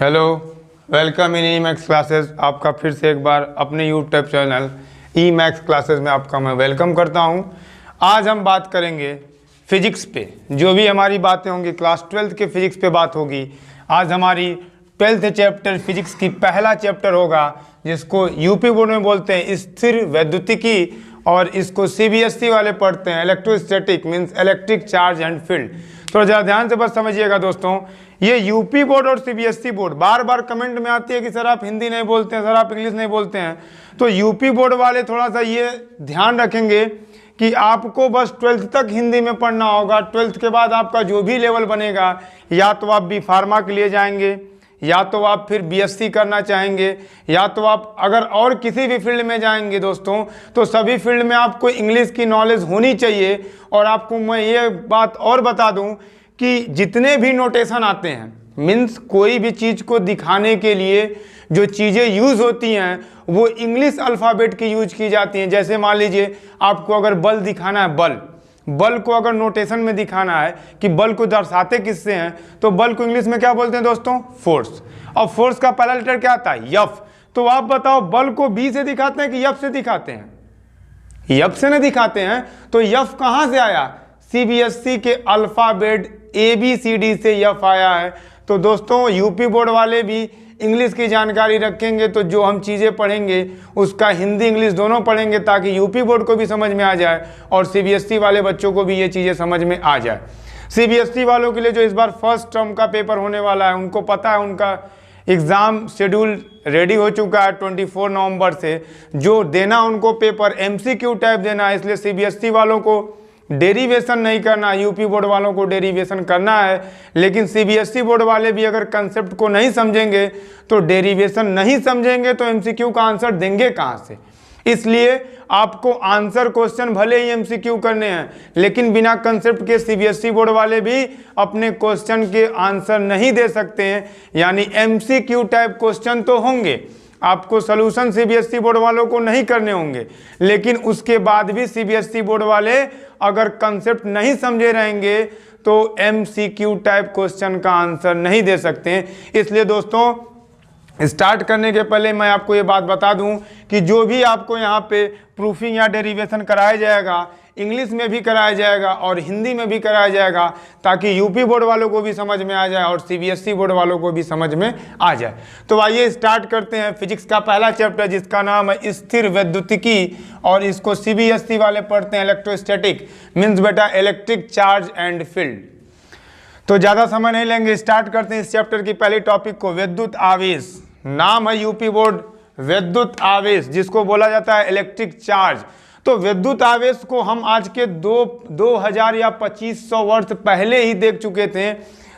Hello, welcome in E max classes. आपका फिर से एक बार अपने YouTube channel E max classes में आपका मैं वेलकम करता हूं। आज हम बात करेंगे फिजिक्स पे। जो भी हमारी बातें होंगी क्लास 12th के फिजिक्स पे बात होगी। आज हमारी 12th चैप्टर फिजिक्स की पहला चैप्टर होगा, जिसको यूपी बोर्ड में बोलते हैं स्थिर वैद्युतिकी, और इसको सीबीएसई वाले पढ़ते हैं electrostatic, means electric charge and field. थोड़ा ज़रा ध्यान से बस समझिएगा दोस्तों। ये यूपी बोर्ड और सीबीएसई बोर्ड बार बार कमेंट में आती है कि सर आप हिंदी नहीं बोलते हैं, सर आप इंग्लिश नहीं बोलते हैं। तो यूपी बोर्ड वाले थोड़ा सा ये ध्यान रखेंगे कि आपको बस 12th तक हिंदी में पढ़ना होगा। 12th के बाद आपका जो भी लेवल बनेगा, या तो आप बी फार्मा के लिए जाएंगे, या तो आप फिर बीएससी करना चाहेंगे, या तो आप अगर और किसी भी फील्ड में जाएंगे दोस्तों, तो सभी फील्ड में आपको इंग्लिश की नॉलेज होनी चाहिए। और आपको मैं ये बात और बता दूं कि जितने भी नोटेशन आते हैं, मीन्स कोई भी चीज़ को दिखाने के लिए जो चीज़ें यूज़ होती हैं वो इंग्लिश अल्फ़ाबेट की यूज की जाती हैं। जैसे मान लीजिए आपको अगर बल दिखाना है, बल को अगर नोटेशन में दिखाना है कि बल को दर्शाते किससे हैं, तो बल को इंग्लिश में क्या बोलते हैं दोस्तों? फोर्स। और फोर्स का पहला लेटर क्या आता है? यफ। तो आप बताओ बल को बी से दिखाते हैं कि यफ से दिखाते हैं? यफ से नहीं दिखाते हैं। तो यफ कहाँ से आया? सीबीएसई के अल्फ़ाबेट ABCD से यफ आया है। तो दोस्तों यूपी बोर्ड वाले भी इंग्लिश की जानकारी रखेंगे, तो जो हम चीज़ें पढ़ेंगे उसका हिंदी इंग्लिश दोनों पढ़ेंगे, ताकि यूपी बोर्ड को भी समझ में आ जाए और सीबीएसई वाले बच्चों को भी ये चीज़ें समझ में आ जाए। सीबीएसई वालों के लिए जो इस बार फर्स्ट टर्म का पेपर होने वाला है, उनको पता है, उनका एग्ज़ाम शेड्यूल रेडी हो चुका है 24 नवंबर से। जो देना उनको पेपर MCQ टाइप देना है, इसलिए सीबीएसई वालों को डेरिवेशन नहीं करना, यूपी बोर्ड वालों को डेरिवेशन करना है। लेकिन सीबीएसई बोर्ड वाले भी अगर कंसेप्ट को नहीं समझेंगे, तो डेरिवेशन नहीं समझेंगे तो MCQ का आंसर देंगे कहाँ से? इसलिए आपको आंसर क्वेश्चन भले ही MCQ करने हैं, लेकिन बिना कंसेप्ट के सीबीएसई बोर्ड वाले भी अपने क्वेश्चन के आंसर नहीं दे सकते हैं। यानी MCQ टाइप क्वेश्चन तो होंगे, आपको सोल्यूशन सीबीएसई बोर्ड वालों को नहीं करने होंगे, लेकिन उसके बाद भी सीबीएसई बोर्ड वाले अगर कंसेप्ट नहीं समझे रहेंगे तो MCQ टाइप क्वेश्चन का आंसर नहीं दे सकते हैं। इसलिए दोस्तों स्टार्ट करने के पहले मैं आपको ये बात बता दूं कि जो भी आपको यहाँ पे प्रूफिंग या डेरिवेशन कराया जाएगा, इंग्लिश में भी कराया जाएगा और हिंदी में भी कराया जाएगा, ताकि यूपी बोर्ड वालों को भी समझ में आ जाए और सीबीएसई बोर्ड वालों को भी समझ में आ जाए। तो आइए स्टार्ट करते हैं फिजिक्स का पहला चैप्टर, जिसका नाम है स्थिर वैद्युतिकी, और इसको सीबीएसई वाले पढ़ते हैं इलेक्ट्रोस्टैटिक, मीन्स बेटा इलेक्ट्रिक चार्ज एंड फील्ड। तो ज़्यादा समय नहीं लेंगे, स्टार्ट करते हैं इस चैप्टर की पहली टॉपिक को, विद्युत आवेश। नाम है यूपी बोर्ड विद्युत आवेश, जिसको बोला जाता है इलेक्ट्रिक चार्ज। तो विद्युत आवेश को हम आज के 2000 या 2500 वर्ष पहले ही देख चुके थे,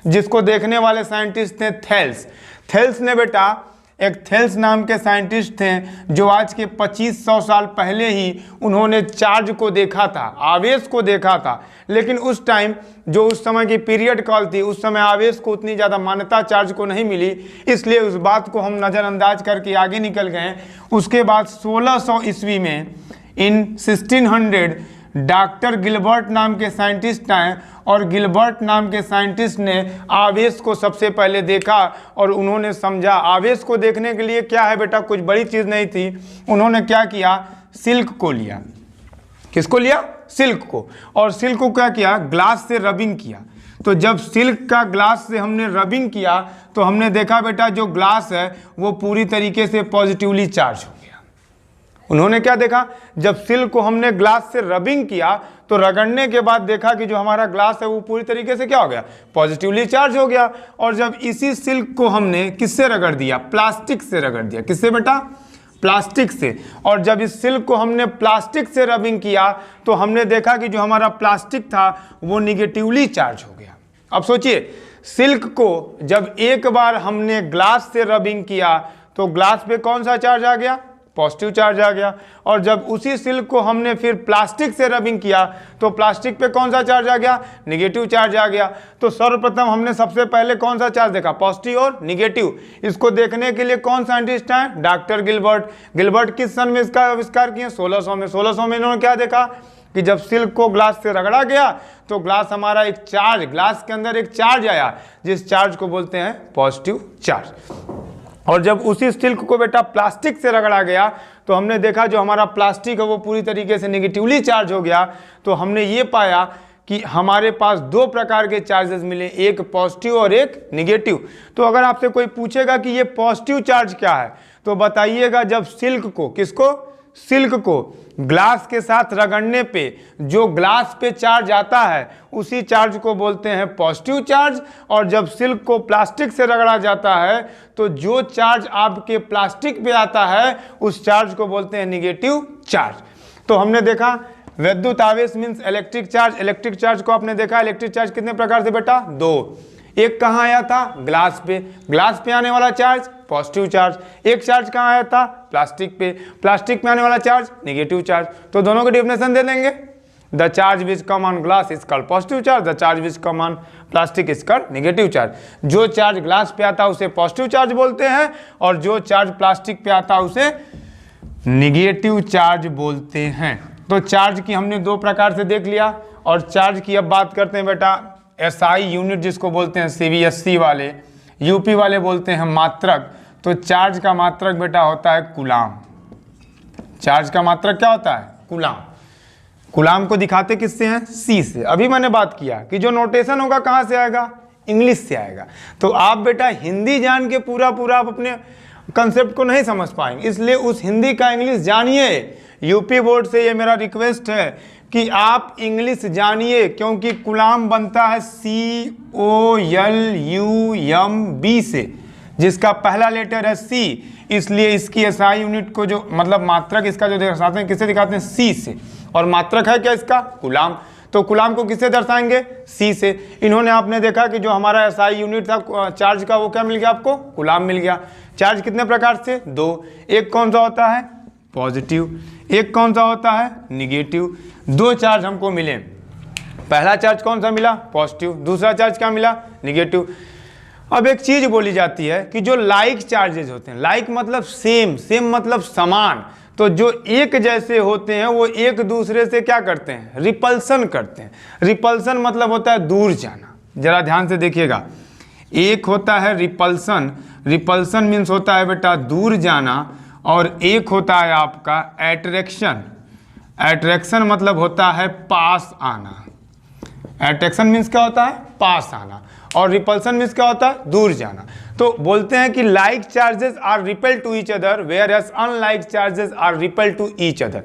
जिसको देखने वाले साइंटिस्ट थे थेल्स। थेल्स ने बेटा, एक थेल्स नाम के साइंटिस्ट थे, जो आज के 2500 साल पहले ही उन्होंने चार्ज को देखा था, आवेश को देखा था। लेकिन उस टाइम जो उस समय की पीरियड कॉल थी, उस समय आवेश को उतनी ज़्यादा मान्यता चार्ज को नहीं मिली, इसलिए उस बात को हम नज़रअंदाज करके आगे निकल गए। उसके बाद 1600 ईस्वी में इन 1600 डॉक्टर गिलबर्ट नाम के साइंटिस्ट आए, और गिलबर्ट नाम के साइंटिस्ट ने आवेश को सबसे पहले देखा और उन्होंने समझा। आवेश को देखने के लिए क्या है बेटा, कुछ बड़ी चीज़ नहीं थी। उन्होंने क्या किया, सिल्क को लिया। किसको लिया? सिल्क को। और सिल्क को क्या किया, ग्लास से रबिंग किया। तो जब सिल्क का ग्लास से हमने रबिंग किया, तो हमने देखा बेटा जो ग्लास है वो पूरी तरीके से पॉजिटिवली चार्ज हो गया। उन्होंने क्या देखा, जब सिल्क को हमने ग्लास से रबिंग किया, तो रगड़ने के बाद देखा कि जो हमारा ग्लास है वो पूरी तरीके से क्या हो गया, पॉजिटिवली चार्ज हो गया। और जब इसी सिल्क को हमने किससे रगड़ दिया, प्लास्टिक से रगड़ दिया। किससे बेटा? प्लास्टिक से। और जब इस सिल्क को हमने प्लास्टिक से रबिंग किया, तो हमने देखा कि जो हमारा प्लास्टिक था वो निगेटिवली चार्ज हो गया। अब सोचिए, सिल्क को जब एक बार हमने ग्लास से रबिंग किया, तो ग्लास पे कौन सा चार्ज आ गया, पॉजिटिव चार्ज आ गया। और जब उसी सिल्क को हमने फिर प्लास्टिक से रबिंग किया, तो प्लास्टिक पे कौन सा चार्ज आ गया, निगेटिव चार्ज आ गया। तो सर्वप्रथम हमने सबसे पहले कौन सा चार्ज देखा, पॉजिटिव और निगेटिव। इसको देखने के लिए कौन साइंटिस्ट हैं, डॉक्टर गिलबर्ट। गिलबर्ट किस सन में इसका आविष्कार किए, 1600 में। 1600 में इन्होंने क्या देखा, कि जब सिल्क को ग्लास से रगड़ा गया तो ग्लास हमारा एक चार्ज, ग्लास के अंदर एक चार्ज आया, जिस चार्ज को बोलते हैं पॉजिटिव चार्ज। और जब उसी सिल्क को बेटा प्लास्टिक से रगड़ा गया तो हमने देखा जो हमारा प्लास्टिक है वो पूरी तरीके से नेगेटिवली चार्ज हो गया। तो हमने ये पाया कि हमारे पास दो प्रकार के चार्जेस मिले, एक पॉजिटिव और एक नेगेटिव। तो अगर आपसे कोई पूछेगा कि ये पॉजिटिव चार्ज क्या है तो बताइएगा, जब सिल्क को, किसको, सिल्क को ग्लास के साथ रगड़ने पे जो ग्लास पे चार्ज आता है उसी चार्ज को बोलते हैं पॉजिटिव चार्ज। और जब सिल्क को प्लास्टिक से रगड़ा जाता है तो जो चार्ज आपके प्लास्टिक पे आता है उस चार्ज को बोलते हैं नेगेटिव चार्ज। तो हमने देखा विद्युत आवेश means electric charge. Electric charge को आपने देखा, इलेक्ट्रिक चार्ज कितने प्रकार से बेटा, दो। एक कहाँ आया था, ग्लास पे, ग्लास पे आने वाला चार्ज पॉजिटिव चार्ज। एक चार्ज कहाँ आया था, प्लास्टिक पे, प्लास्टिक में आने वाला चार्ज नेगेटिव चार्ज। तो दोनों को डेफिनेशन दे देंगे, the charge which come on glass is called positive charge, the charge which come on plastic is called negative charge. जो चार्ज ग्लास पे आता है उसे पॉजिटिव चार्ज बोलते हैं और जो चार्ज प्लास्टिक पे आता है उसे नेगेटिव चार्ज बोलते हैं। तो चार्ज की हमने दो प्रकार से देख लिया। और चार्ज की अब बात करते हैं बेटा, एसआई यूनिट जिसको बोलते हैं सीबीएसई वाले, यूपी वाले बोलते हैं मात्रक। तो चार्ज का मात्रक बेटा होता है कूलाम। चार्ज का मात्रक क्या होता है, कूलाम। कूलाम को दिखाते किससे हैं, सी से। अभी मैंने बात किया कि जो नोटेशन होगा कहाँ से आएगा, इंग्लिश से आएगा। तो आप बेटा हिंदी जान के पूरा आप अपने कंसेप्ट को नहीं समझ पाएंगे, इसलिए उस हिंदी का इंग्लिश जानिए। यूपी बोर्ड से ये मेरा रिक्वेस्ट है कि आप इंग्लिश जानिए, क्योंकि कूलाम बनता है COLUMB से, जिसका पहला लेटर है C। इसलिए इसकी एसआई यूनिट को जो मतलब मात्रक इसका जो दर्शाते हैं किससे दिखाते हैं, C से। और मात्रक है क्या इसका, कूलाम। तो कूलाम को किससे दर्शाएंगे, C से। इन्होंने आपने देखा कि जो हमारा एसआई यूनिट था चार्ज का वो क्या मिल गया आपको, कूलाम मिल गया। चार्ज कितने प्रकार से, दो। एक कौन सा होता है, पॉजिटिव, एक कौन सा होता है, निगेटिव। दो चार्ज हमको मिले, पहला चार्ज कौन सा मिला, पॉजिटिव, दूसरा चार्ज क्या मिला, निगेटिव। अब एक चीज बोली जाती है कि जो लाइक चार्जेस होते हैं, लाइक मतलब सेम, सेम मतलब समान, तो जो एक जैसे होते हैं वो एक दूसरे से क्या करते हैं, रिपल्सन करते हैं। रिपल्सन मतलब होता है दूर जाना। जरा ध्यान से देखिएगा, एक होता है रिपल्सन, रिपल्सन मीन्स होता है बेटा दूर जाना, और एक होता है आपका एट्रैक्शन। एट्रैक्शन मतलब होता है पास आना। एट्रैक्शन मीन्स क्या होता है, पास आना, और रिपल्सन मीन्स क्या होता है, दूर जाना। तो बोलते हैं कि like charges are repel to each other whereas unlike charges are repel to each other.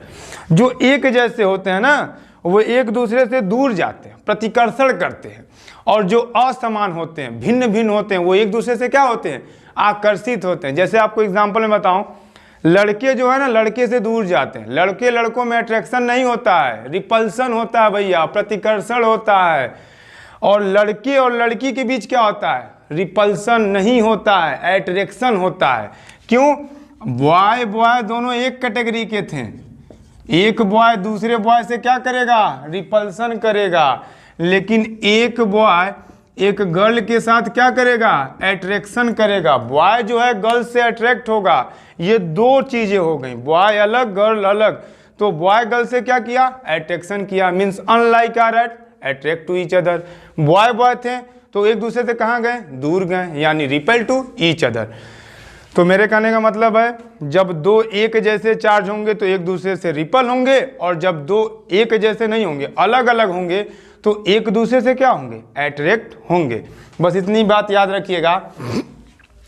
जो एक जैसे होते हैं ना वो एक दूसरे से दूर जाते हैं, प्रतिकर्षण करते हैं। और जो असमान होते हैं, भिन्न भिन्न होते हैं, वो एक दूसरे से क्या होते हैं, आकर्षित होते हैं। जैसे आपको एग्जाम्पल में बताऊं, लड़के जो है ना लड़के से दूर जाते हैं। लड़के लड़कों में अट्रैक्शन नहीं होता है, रिपल्सन होता है भैया, प्रतिकर्षण होता है। और लड़के और लड़की के बीच क्या होता है, रिपल्सन नहीं होता है, अट्रैक्शन होता है। क्यों, बॉय बॉय दोनों एक कैटेगरी के थे, एक बॉय दूसरे बॉय से क्या करेगा, रिपल्सन करेगा। लेकिन एक बॉय एक गर्ल के साथ क्या करेगा, अट्रैक्शन करेगा। बॉय जो है गर्ल से अट्रैक्ट होगा। ये दो चीजें हो गई, बॉय अलग गर्ल अलग। तो बॉय गर्ल से क्या किया, अट्रैक्शन किया, means unlike are attract to each other. Boy boy थे तो एक दूसरे से कहाँ गए, दूर गए, यानी रिपेल टू ईच अदर। तो मेरे कहने का मतलब है जब दो एक जैसे चार्ज होंगे तो एक दूसरे से रिपल होंगे, और जब दो एक जैसे नहीं होंगे, अलग अलग होंगे, तो एक दूसरे से क्या होंगे, अट्रैक्ट होंगे। बस इतनी बात याद रखिएगा।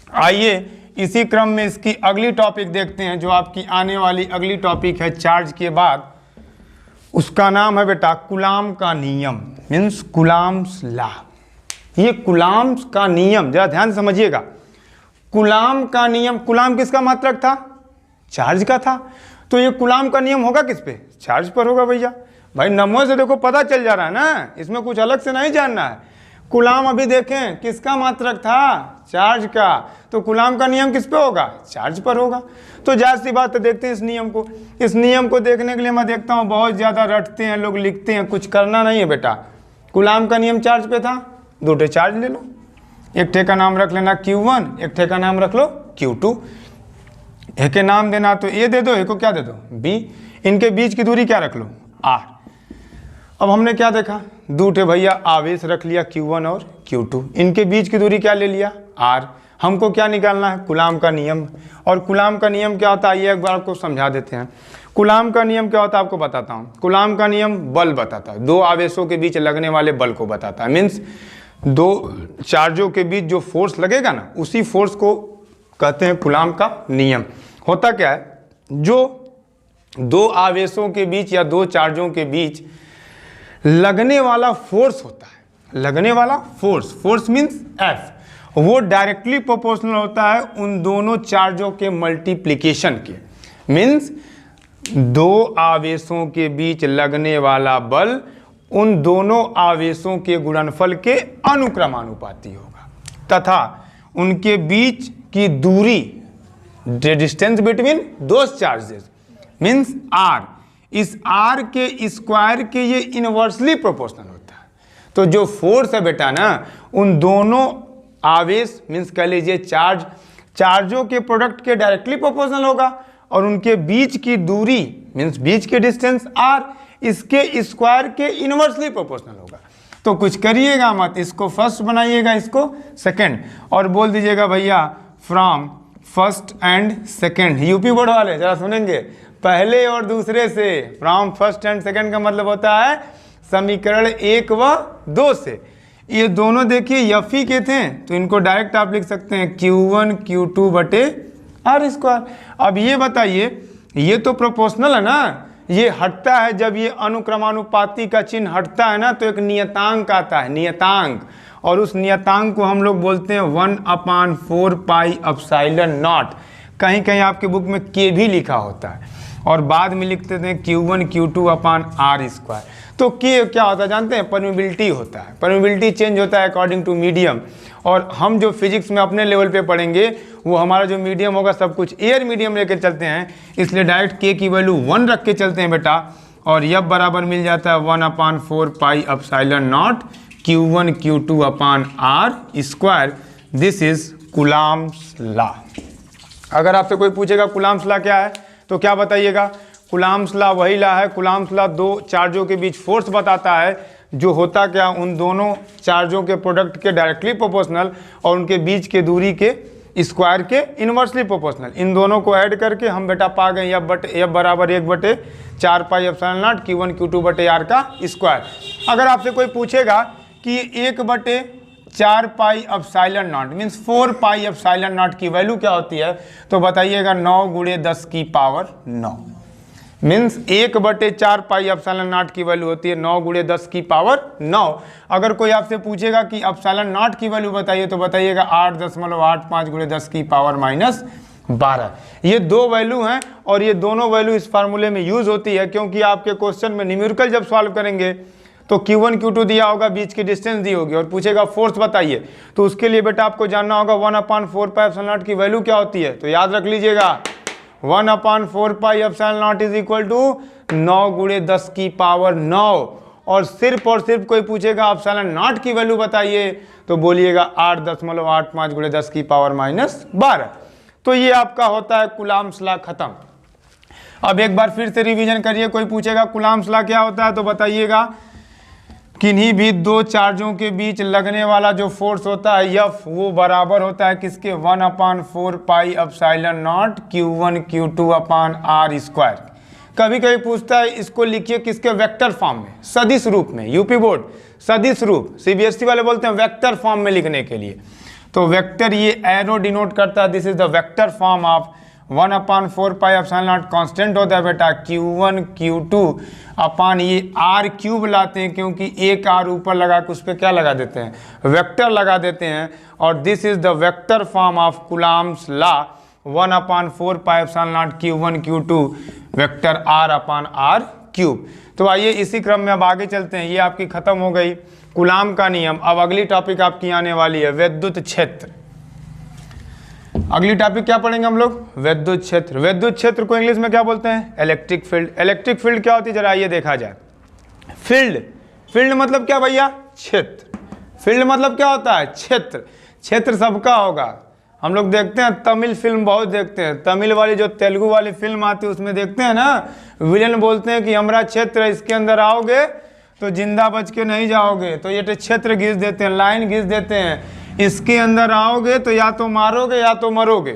आइए इसी क्रम में इसकी अगली टॉपिक देखते हैं, जो आपकी आने वाली अगली टॉपिक है चार्ज के बाद। उसका नाम है बेटा कूलाम का नियम, मीन्स कूलाम्स लॉ। ये कूलाम्स का नियम जरा ध्यान समझिएगा। कूलाम का नियम, कूलाम किसका मात्रक था, चार्ज का था। तो ये कूलाम का नियम होगा किस पे, चार्ज पर होगा भैया। भाई नंबर से देखो पता चल जा रहा है ना, इसमें कुछ अलग से नहीं जानना है। कूलाम अभी देखें किसका मात्रक था, चार्ज का। तो कूलाम का नियम किस पे होगा, चार्ज पर होगा। तो जाहिर सी बात है, देखते हैं इस नियम को। इस नियम को देखने के लिए मैं देखता हूँ बहुत ज़्यादा रटते हैं लोग, लिखते हैं, कुछ करना नहीं है बेटा। कूलाम का नियम चार्ज पे था, दो ठे चार्ज ले लो, एक ठे का नाम रख लेना Q1, एक ठे का नाम रख लो Q2। एक के नाम देना तो A दे दो, एक को क्या दे दो B। इनके बीच की दूरी क्या रख लो, R। अब हमने क्या देखा, दूठे भैया आवेश रख लिया Q1 और Q2, इनके बीच की दूरी क्या ले लिया R। हमको क्या निकालना है, कूलाम का नियम। और कूलाम का नियम क्या होता है, ये एक बार आपको समझा देते हैं। कूलाम का नियम क्या होता है आपको बताता हूँ। कूलाम का नियम बल बताता है, दो आवेशों के बीच लगने वाले बल को बताता है। मीन्स दो चार्जों के बीच जो फोर्स लगेगा ना, उसी फोर्स को कहते हैं कूलाम का नियम। होता क्या है, जो दो आवेशों के बीच या दो चार्जों के बीच लगने वाला फोर्स होता है, लगने वाला फोर्स मीन्स F, वो डायरेक्टली प्रोपोर्शनल होता है उन दोनों चार्जों के मल्टीप्लिकेशन के। मीन्स दो आवेशों के बीच लगने वाला बल उन दोनों आवेशों के गुणनफल के अनुक्रमानुपाती होगा, तथा उनके बीच की दूरी, distance between those charges means R, इस R के स्क्वायर के ये इनवर्सली प्रोपोर्शनल होता है। तो जो फोर्स है बेटा ना, उन दोनों आवेश मीन्स कह लीजिए चार्जों के प्रोडक्ट के डायरेक्टली प्रोपोर्शनल होगा, और उनके बीच की दूरी मीन्स बीच के डिस्टेंस R, इसके स्क्वायर के इनवर्सली प्रोपोर्शनल होगा। तो कुछ करिएगा मत, इसको फर्स्ट बनाइएगा, इसको सेकंड, और बोल दीजिएगा भैया from first and second. UP board वाले जरा सुनेंगे, पहले और दूसरे से। फ्रॉम फर्स्ट एंड सेकंड का मतलब होता है समीकरण 1 व 2 से। ये दोनों देखिए एफ ही के थे, तो इनको डायरेक्ट आप लिख सकते हैं Q1 Q2 बटे R स्क्वायर। अब ये बताइए, ये तो प्रोपोर्शनल है ना, ये हटता है जब ये अनुक्रमानुपाती का चिन्ह हटता है ना, तो एक नियतांक आता है, नियतांक, और उस नियतांक को हम लोग बोलते हैं 1/4 पाई एप्सिलॉन नॉट। कहीं कहीं आपके बुक में के भी लिखा होता है, और बाद में लिख देते हैं Q1 Q2 अपान R स्क्वायर। तो के क्या होता है जानते हैं, परमिबिलिटी होता है, परमिबिलिटी चेंज होता है अकॉर्डिंग टू मीडियम। और हम जो फिजिक्स में अपने लेवल पे पढ़ेंगे, वो हमारा जो मीडियम होगा सब कुछ एयर मीडियम लेकर चलते हैं, इसलिए डायरेक्ट के की वैल्यू 1 रख के चलते हैं बेटा। और यह बराबर मिल जाता है 1/4 pi epsilon not Q1 Q2 upon R square. This is coulombs law. अगर आपसे कोई पूछेगा कूलाम्स लॉ क्या है, तो क्या बताइएगा, कूलाम्स लॉ वही लॉ है, कूलाम्स लॉ दो चार्जों के बीच फोर्स बताता है, जो होता क्या, उन दोनों चार्जों के प्रोडक्ट के डायरेक्टली प्रोपोर्शनल और उनके बीच के दूरी के स्क्वायर के इनवर्सली प्रोपोर्शनल। इन दोनों को ऐड करके हम बेटा पा गए F बराबर 1/4 pi epsilon not Q1 Q2 बटे R का स्क्वायर। अगर आपसे कोई पूछेगा कि 1/4 pi epsilon not means 4 pi epsilon naught की वैल्यू क्या होती है, तो बताइएगा 9 × 10 की power 9। Means 1/4 pi epsilon naught की वैल्यू होती है 9 × 10 की पावर 9। अगर कोई आपसे पूछेगा कि एप्सिलॉन नॉट की वैल्यू बताइए, तो बताइएगा 8.85 × 10 की पावर -12। ये दो वैल्यू हैं, और ये दोनों वैल्यू इस फार्मूले में यूज होती है, क्योंकि आपके क्वेश्चन में न्यूमेरिकल जब सॉल्व करेंगे तो Q1 Q2 दिया होगा, बीच की डिस्टेंस दी होगी, और पूछेगा फोर्स बताइए, तो उसके लिए बेटा आपको जानना होगा 1/4 पाई एप्सिलॉन नॉट की वैल्यू क्या होती है। तो याद रख लीजिएगा 1/4 pi epsilon naught is equal to 9 × 10 की पावर 9। और सिर्फ कोई पूछेगा एप्सिलॉन नॉट की वैल्यू बताइए, तो बोलिएगा 8.85 × 10 की पावर -12। तो ये आपका होता है कूलाम्स लॉ खत्म। अब एक बार फिर से रिवीजन करिए, कोई पूछेगा कूलाम्स लॉ क्या होता है, तो बताइएगा किन्हीं भी दो चार्जों के बीच लगने वाला जो फोर्स होता है F, वो बराबर होता है किसके, 1/4 pi epsilon not Q1 Q2 upon R square. कभी कभी पूछता है इसको लिखिए किसके, वेक्टर फॉर्म में, सदिश रूप में। यूपी बोर्ड सदिश रूप, सीबीएसई वाले बोलते हैं वेक्टर फॉर्म में लिखने के लिए। तो वेक्टर ये एरो डिनोट करता है, this is the vector form of 1/4 pi epsilon not constant होता है बेटा Q1 Q2 अपान ये R³ लाते हैं, क्योंकि एक R ऊपर लगा के उस पर क्या लगा देते हैं, वेक्टर लगा देते हैं। और this is the vector form of coulombs law 1/4 pi epsilon not Q1 Q2 vector R/R³। तो आइए इसी क्रम में अब आगे चलते हैं। ये आपकी खत्म हो गई कूलाम का नियम। अब अगली टॉपिक आपकी आने वाली है विद्युत क्षेत्र। अगली टॉपिक क्या पढ़ेंगे हम लोग, विद्युत क्षेत्र। विद्युत क्षेत्र को इंग्लिश में क्या बोलते हैं, इलेक्ट्रिक फील्ड। इलेक्ट्रिक फील्ड क्या होती है, जरा ये देखा जाए। फील्ड मतलब क्या भैया, क्षेत्र। फील्ड मतलब क्या होता है, क्षेत्र। क्षेत्र सबका होगा। हम लोग देखते हैं तमिल फिल्म बहुत देखते हैं, तमिल वाली जो तेलुगु वाली फिल्म आती है उसमें देखते हैं ना, विलेन बोलते हैं कि हमारा क्षेत्र, इसके अंदर आओगे तो जिंदा बच के नहीं जाओगे, तो ये क्षेत्र घिस देते हैं, लाइन घिस देते हैं, इसके अंदर आओगे तो या तो मारोगे या तो मरोगे।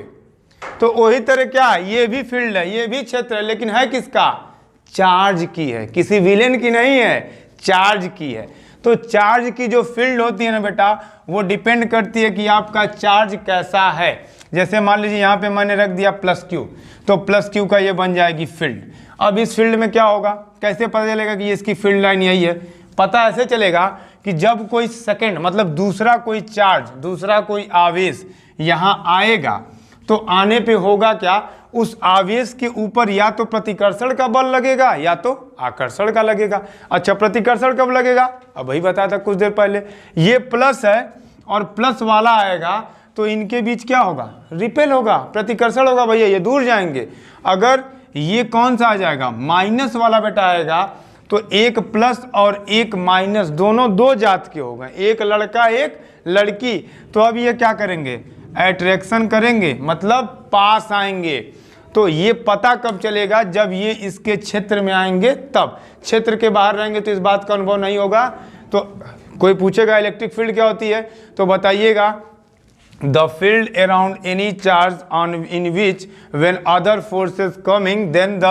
तो वही तरह क्या है, ये भी फील्ड है, ये भी क्षेत्र है, लेकिन है किसका, चार्ज की है, किसी विलेन की नहीं है, चार्ज की है। तो चार्ज की जो फील्ड होती है ना बेटा, वो डिपेंड करती है कि आपका चार्ज कैसा है। जैसे मान लीजिए यहाँ पे मैंने रख दिया +Q, तो +Q का ये बन जाएगी फील्ड। अब इस फील्ड में क्या होगा, कैसे पता चलेगा कि ये इसकी फील्ड लाइन यही है? पता ऐसे चलेगा कि जब कोई सेकंड मतलब दूसरा कोई चार्ज, दूसरा कोई आवेश यहाँ आएगा, तो आने पे होगा क्या, उस आवेश के ऊपर या तो प्रतिकर्षण का बल लगेगा या तो आकर्षण का लगेगा। अच्छा, प्रतिकर्षण कब लगेगा, अब वही बताया था कुछ देर पहले। ये प्लस है और प्लस वाला आएगा तो इनके बीच क्या होगा, रिपेल होगा, प्रतिकर्षण होगा भैया, ये दूर जाएंगे। अगर ये कौन सा आ जाएगा, माइनस वाला बेटा आएगा, तो एक प्लस और एक माइनस दोनों दो जात के हो गए, एक लड़का एक लड़की। तो अब ये क्या करेंगे, अट्रैक्शन करेंगे, मतलब पास आएंगे। तो ये पता कब चलेगा, जब ये इसके क्षेत्र में आएंगे तब। क्षेत्र के बाहर रहेंगे तो इस बात का अनुभव नहीं होगा। तो कोई पूछेगा इलेक्ट्रिक फील्ड क्या होती है, तो बताइएगा, the field around any charge on in which when other forces coming then the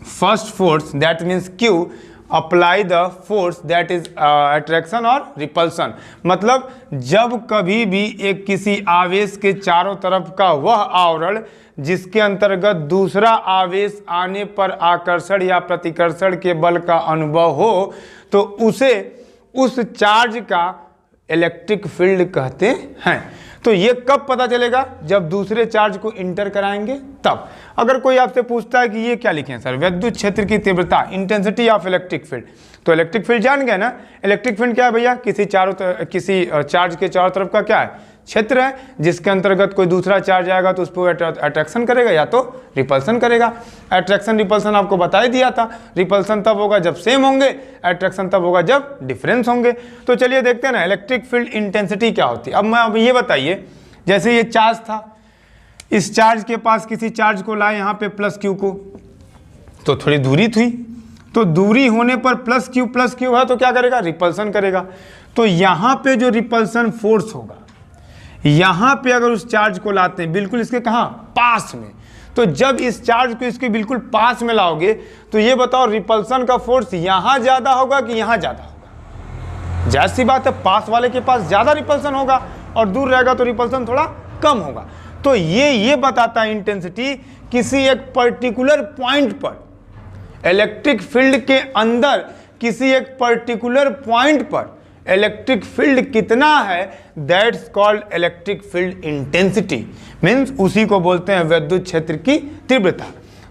first force that means Q apply the force that is attraction और रिपल्सन। मतलब जब कभी भी एक किसी आवेश के चारों तरफ का वह आवरण जिसके अंतर्गत दूसरा आवेश आने पर आकर्षण या प्रतिकर्षण के बल का अनुभव हो, तो उसे उस चार्ज का इलेक्ट्रिक फील्ड कहते हैं। तो ये कब पता चलेगा, जब दूसरे चार्ज को इंटर कराएंगे तब। अगर कोई आपसे पूछता है कि ये क्या लिखे हैं सर, विद्युत क्षेत्र की तीव्रता, इंटेंसिटी ऑफ इलेक्ट्रिक फील्ड, तो इलेक्ट्रिक फील्ड जान गए ना। इलेक्ट्रिक फील्ड क्या है भैया, किसी चार्ज के चारों तरफ का क्या है, क्षेत्र है, जिसके अंतर्गत कोई दूसरा चार्ज आएगा तो उस पर अट्रैक्शन करेगा या तो रिपल्सन करेगा। अट्रैक्शन रिपल्सन आपको बता ही दिया था, रिपल्सन तब होगा जब सेम होंगे, अट्रैक्शन तब होगा जब डिफरेंस होंगे। तो चलिए देखते हैं ना इलेक्ट्रिक फील्ड इंटेंसिटी क्या होती है। अब ये बताइए, जैसे ये चार्ज था, इस चार्ज के पास किसी चार्ज को लाए यहाँ पे +Q को, तो थोड़ी दूरी थी, तो दूरी होने पर +Q है तो क्या करेगा, रिपल्सन करेगा। तो यहाँ पे जो रिपल्सन फोर्स होगा, यहाँ पे अगर उस चार्ज को लाते हैं बिल्कुल इसके कहाँ, पास में, तो जब इस चार्ज को इसके बिल्कुल पास में लाओगे तो ये बताओ रिपल्सन का फोर्स यहाँ ज़्यादा होगा कि यहाँ ज़्यादा होगा? जाहिर सी बात है, पास वाले के पास ज़्यादा रिपल्सन होगा और दूर रहेगा तो रिपल्सन थोड़ा कम होगा। तो ये बताता है इंटेंसिटी किसी एक पर्टिकुलर पॉइंट पर, इलेक्ट्रिक फील्ड के अंदर किसी एक पर्टिकुलर पॉइंट पर इलेक्ट्रिक फील्ड कितना है, that's called electric field intensity, means उसी को बोलते हैं विद्युत क्षेत्र की तीव्रता।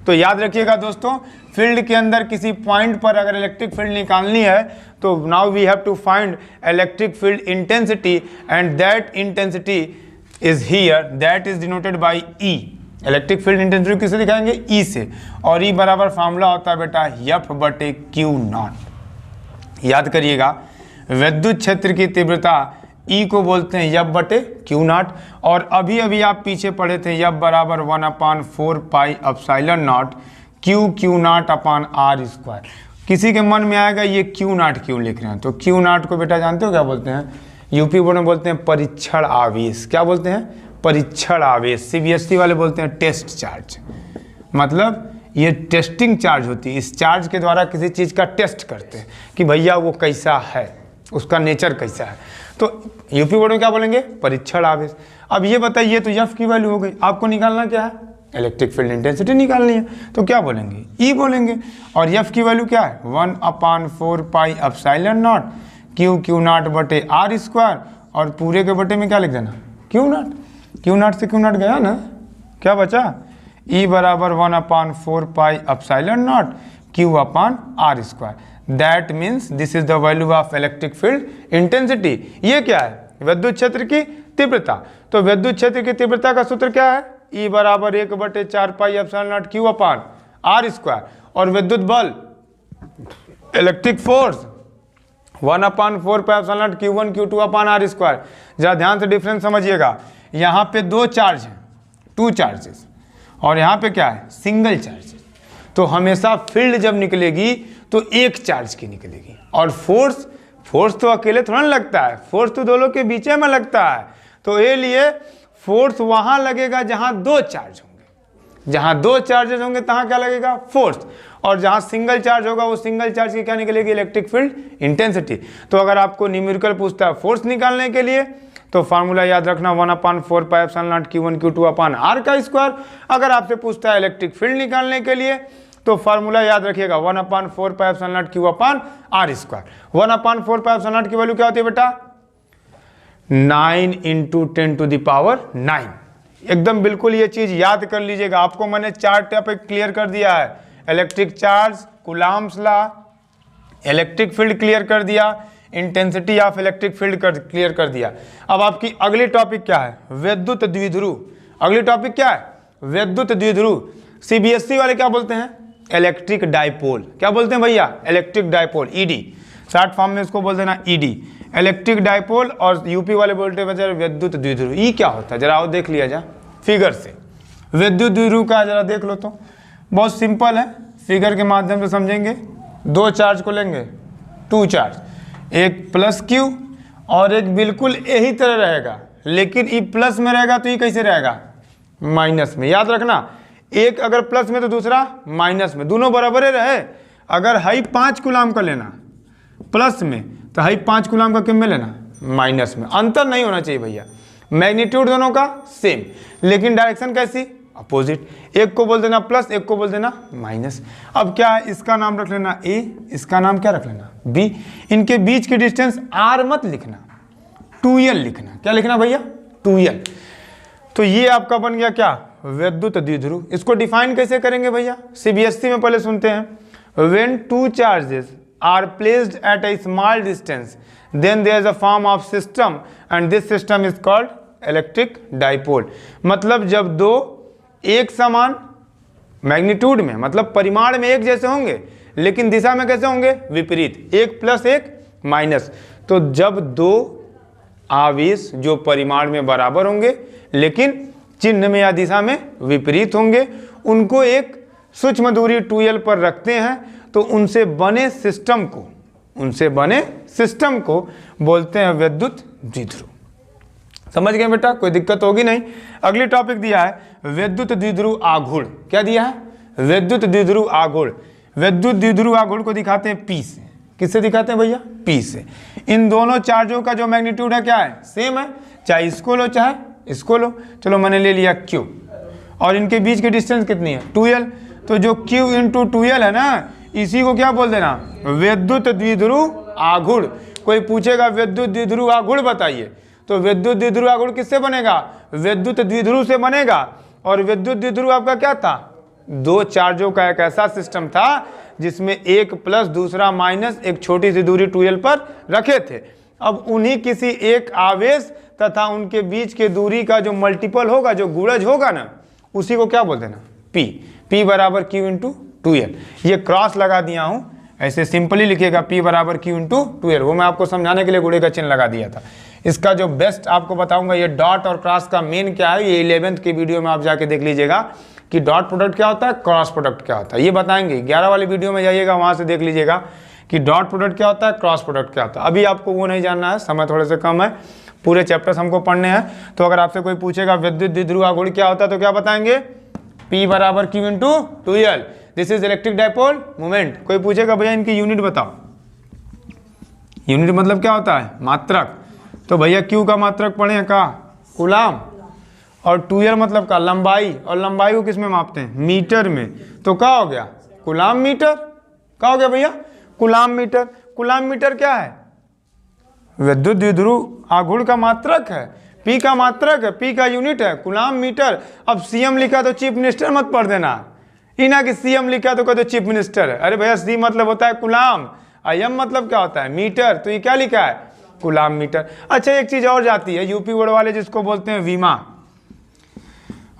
तो याद रखिएगा दोस्तों, फील्ड के अंदर किसी पॉइंट पर अगर इलेक्ट्रिक फील्ड निकालनी है तो now we have to find electric field intensity and that intensity is here, that is denoted by E। Electric field intensity किसे दिखाएंगे, E से, और E बराबर फार्मूला होता है बेटा F/Q0। याद करिएगा, विद्युत क्षेत्र की तीव्रता E को बोलते हैं F/Q0, और अभी आप पीछे पढ़े थे F बराबर 1/4πε0 Q0/r²। किसी के मन में आएगा ये Q0 क्यों लिख रहे हैं, तो Q0 को बेटा जानते हो क्या बोलते हैं, यूपी बोर्ड में बोलते हैं परीक्षण आवेश। क्या बोलते हैं, परीक्षण आवेश। CBSE वाले बोलते हैं टेस्ट चार्ज। मतलब ये टेस्टिंग चार्ज होती है, इस चार्ज के द्वारा किसी चीज़ का टेस्ट करते हैं कि भैया वो कैसा है, उसका नेचर कैसा है। तो यूपी बोर्ड में क्या बोलेंगे, परीक्षण आवेश। अब ये बताइए, तो F की वैल्यू हो गई, आपको निकालना क्या है, इलेक्ट्रिक फील्ड इंटेंसिटी निकालनी है, तो क्या बोलेंगे, E बोलेंगे। और F की वैल्यू क्या है, 1/4πε0 Q0/r², और पूरे के बटे में क्या लिख देना, Q0 से Q0 गया ना, क्या बचा, E बराबर 1/4πε0 Q/r²। That means this is the value of electric field intensity. ये क्या है, विद्युत क्षेत्र की तीव्रता। तो विद्युत क्षेत्र की तीव्रता का सूत्र क्या है, E बराबर 1/4πε0 Q/r², और विद्युत बल इलेक्ट्रिक फोर्स 1/4πε0 Q1 Q2/r²। जरा ध्यान से डिफरेंस समझिएगा, यहाँ पे दो चार्ज हैं, 2 चार्जेस, और यहाँ पे क्या है, सिंगल चार्ज। तो हमेशा फील्ड जब निकलेगी तो एक चार्ज की निकलेगी। और फोर्स तो अकेले थोड़ा ना लगता है, फोर्स तो दोनों के बीच में लगता है। तो ये लिए फोर्स वहां लगेगा जहां दो चार्ज होंगे, जहां दो चार्जेस होंगे तहां क्या लगेगा, फोर्स। और जहां सिंगल चार्ज होगा वो सिंगल चार्ज की क्या निकलेगी, इलेक्ट्रिक फील्ड इंटेंसिटी। तो अगर आपको न्यूमेरिकल पूछता है फोर्स निकालने के लिए तो फार्मूला याद रखना 1/4πε0 Q1 Q2/r का स्क्वायर। अगर आपसे पूछता है इलेक्ट्रिक फील्ड निकालने के लिए तो फार्मूला याद रखिएगा 1/4πε0 Q/r स्क्वायर। 1/4πε0 की वैल्यू क्या होती है बेटा, 9 × 10⁹ एकदम बिल्कुल ये चीज याद कर लीजिएगा। आपको मैंने 4 टॉपिक क्लियर कर दिया है, electric charge, Coulomb's law, electric field clear कर दिया, intensity of electric field clear कर दिया। अब आपकी अगली टॉपिक क्या है, विद्युत द्विध्रुव। अगली टॉपिक क्या है, विद्युत द्विध्रुव। सीबीएसई वाले क्या बोलते हैं, इलेक्ट्रिक डाइपोल। क्या बोलते हैं भैया, electric dipole, ED, short form में इसको बोल देना ईडी, इलेक्ट्रिक डाइपोल। और यूपी वाले बोलते हैं विद्युत द्विध्रुव। ई क्या होता है जरा देख लिया जा फिगर से, विद्युत द्विध्रुव का जरा देख लो। तो बहुत सिंपल है, फिगर के माध्यम से समझेंगे। दो चार्ज को लेंगे, 2 चार्ज, एक प्लस क्यू और एक बिल्कुल यही तरह रहेगा, लेकिन ई प्लस में रहेगा तो ये कैसे रहेगा, माइनस में। याद रखना, एक अगर प्लस में तो दूसरा माइनस में, दोनों बराबर ही रहे। अगर हाई 5 कूलम्ब का लेना प्लस में तो हाई 5 कूलम्ब का किम में लेना, माइनस में। अंतर नहीं होना चाहिए भैया, मैग्नीट्यूड दोनों का सेम, लेकिन डायरेक्शन कैसी, अपोजिट। एक को बोल देना प्लस, एक को बोल देना माइनस। अब क्या है, इसका नाम रख लेना ए, इसका नाम क्या रख लेना बी। इनके बीच की डिस्टेंस आर मत लिखना, 2l लिखना। क्या लिखना भैया, 2l। तो ये आपका बन गया क्या, विद्युत द्विध्रुव। इसको डिफाइन कैसे करेंगे भैया, सीबीएसई में पहले सुनते हैं। When 2 charges are placed at a small distance then there is a form of system and this system is called electric dipole. मतलब जब दो एक समान मैग्नीट्यूड में, मतलब परिमाण में एक जैसे होंगे, लेकिन दिशा में कैसे होंगे, विपरीत, एक प्लस एक माइनस। तो जब दो आवेश जो परिमाण में बराबर होंगे लेकिन चिन्ह में या दिशा में विपरीत होंगे, उनको एक सूक्ष्म दूरी 2l पर रखते हैं तो उनसे बने सिस्टम को बोलते हैं विद्युत द्विध्रुव। समझ गए बेटा, कोई दिक्कत होगी नहीं। अगली टॉपिक दिया है विद्युत द्विध्रुव आघूर्ण। क्या दिया है, विद्युत द्विध्रुव आघूर्ण। विद्युत द्विध्रुव आघूर्ण को दिखाते हैं P से। किससे दिखाते हैं भैया, P से। इन दोनों चार्जों का जो मैग्नीट्यूड है क्या है, सेम है, चाहे इसको लो चाहे इसको लो। चलो मैंने ले लिया Q, और इनके बीच की डिस्टेंस कितनी है, 2l। तो जो Q × 2l है ना, इसी को क्या बोल देना, विद्युत द्विध्रुव आघूर्ण। कोई पूछेगा विद्युत द्विध्रुव आघूर्ण बताइए, तो विद्युत द्विध्रुव आघूर्ण किससे बनेगा, विद्युत द्विध्रुव से बनेगा। और विद्युत द्विध्रुव आपका क्या था, दो चार्जों का एक ऐसा सिस्टम था जिसमें एक प्लस दूसरा माइनस एक छोटी सी दूरी 2l पर रखे थे। अब उन्हीं किसी एक आवेश तथा उनके बीच के दूरी का जो मल्टीपल होगा, जो गुणज होगा ना, उसी को क्या बोल देना, P बराबर Q × 2l। ये क्रॉस लगा दिया हूं, ऐसे सिंपली लिखिएगा P बराबर Q × 2l। वो मैं आपको समझाने के लिए गुणे का चिन्ह लगा दिया था। इसका जो बेस्ट आपको बताऊंगा, ये डॉट और क्रॉस का मेन क्या है, ये 11th की वीडियो में आप जाके देख लीजिएगा कि डॉट प्रोडक्ट क्या होता है, क्रॉस प्रोडक्ट क्या होता है, ये बताएंगे। 11 वाली वीडियो में जाइएगा, वहां से देख लीजिएगा कि डॉट प्रोडक्ट क्या होता है, क्रॉस प्रोडक्ट क्या होता है। अभी आपको वो नहीं जानना है, समय थोड़े से कम है, पूरे चैप्टर्स हमको पढ़ने हैं। तो अगर आपसे कोई पूछेगा विद्युत द्विध्रुव आघूर्ण क्या होता है, तो क्या बताएंगे, P बराबर Q × 2l, this is electric dipole moment. कोई पूछेगा भैया इनकी यूनिट बताओ, यूनिट मतलब क्या होता है, मात्रक। तो भैया Q का मात्रक पढ़े का, कूलम्ब, और 2l मतलब का लंबाई, और लंबाई को किस में मापते हैं, मीटर में। तो क्या हो गया, कूलम्ब मीटर। क्या हो गया भैया, कूलम्ब मीटर। कूलम्ब मीटर क्या है, विद्युत द्विध्रुव आघूर्ण का मात्रक है, P का मात्रक है, P का यूनिट है कूलम्ब मीटर। अब CM लिखा तो चीफ मिनिस्टर मत पढ़ देना, इना कि CM लिखा तो कहते चीफ मिनिस्टर है। अरे भैया C मतलब होता है कूलम्ब, M मतलब क्या होता है, मीटर। तो ये क्या लिखा है, कूलम्ब मीटर। अच्छा एक चीज और जाती है, यूपी बोर्ड वाले जिसको बोलते हैं वीमा,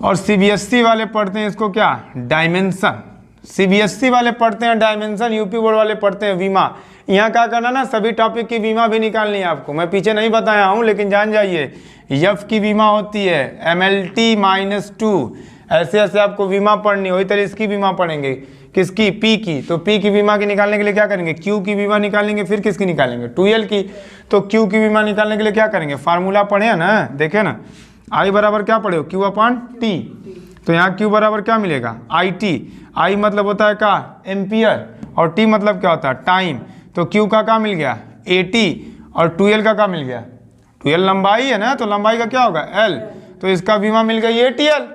और CBSE वाले पढ़ते हैं इसको क्या, डायमेंशन। CBSE वाले पढ़ते हैं डायमेंशन, यूपी बोर्ड वाले पढ़ते हैं वीमा। यहाँ क्या करना ना, सभी टॉपिक की बीमा भी निकालनी है आपको। मैं पीछे नहीं बताया हूँ, लेकिन जान जाइए F की बीमा होती है MLT -2, ऐसे ऐसे आपको बीमा पढ़नी, वही तरह इसकी बीमा पढ़ेंगे। किसकी, पी की। तो पी की विमा की निकालने के लिए क्या करेंगे, क्यू की विमा निकालेंगे, फिर किसकी निकालेंगे, 2l की। तो क्यू की विमा निकालने के लिए क्या करेंगे, फार्मूला पढ़े हैं ना, देखे ना, आई बराबर क्या पढ़े हो, क्यू अपॉन टी। तो यहाँ क्यू बराबर क्या मिलेगा, आई टी। आई मतलब होता है क्या, एम्पियर, और टी मतलब क्या होता है, टाइम। तो क्यू का क्या मिल गया, 80, और 2l का क्या मिल गया, 2l लंबाई है ना, तो लंबाई का क्या होगा, l। तो इसका बीमा मिल गई 80l।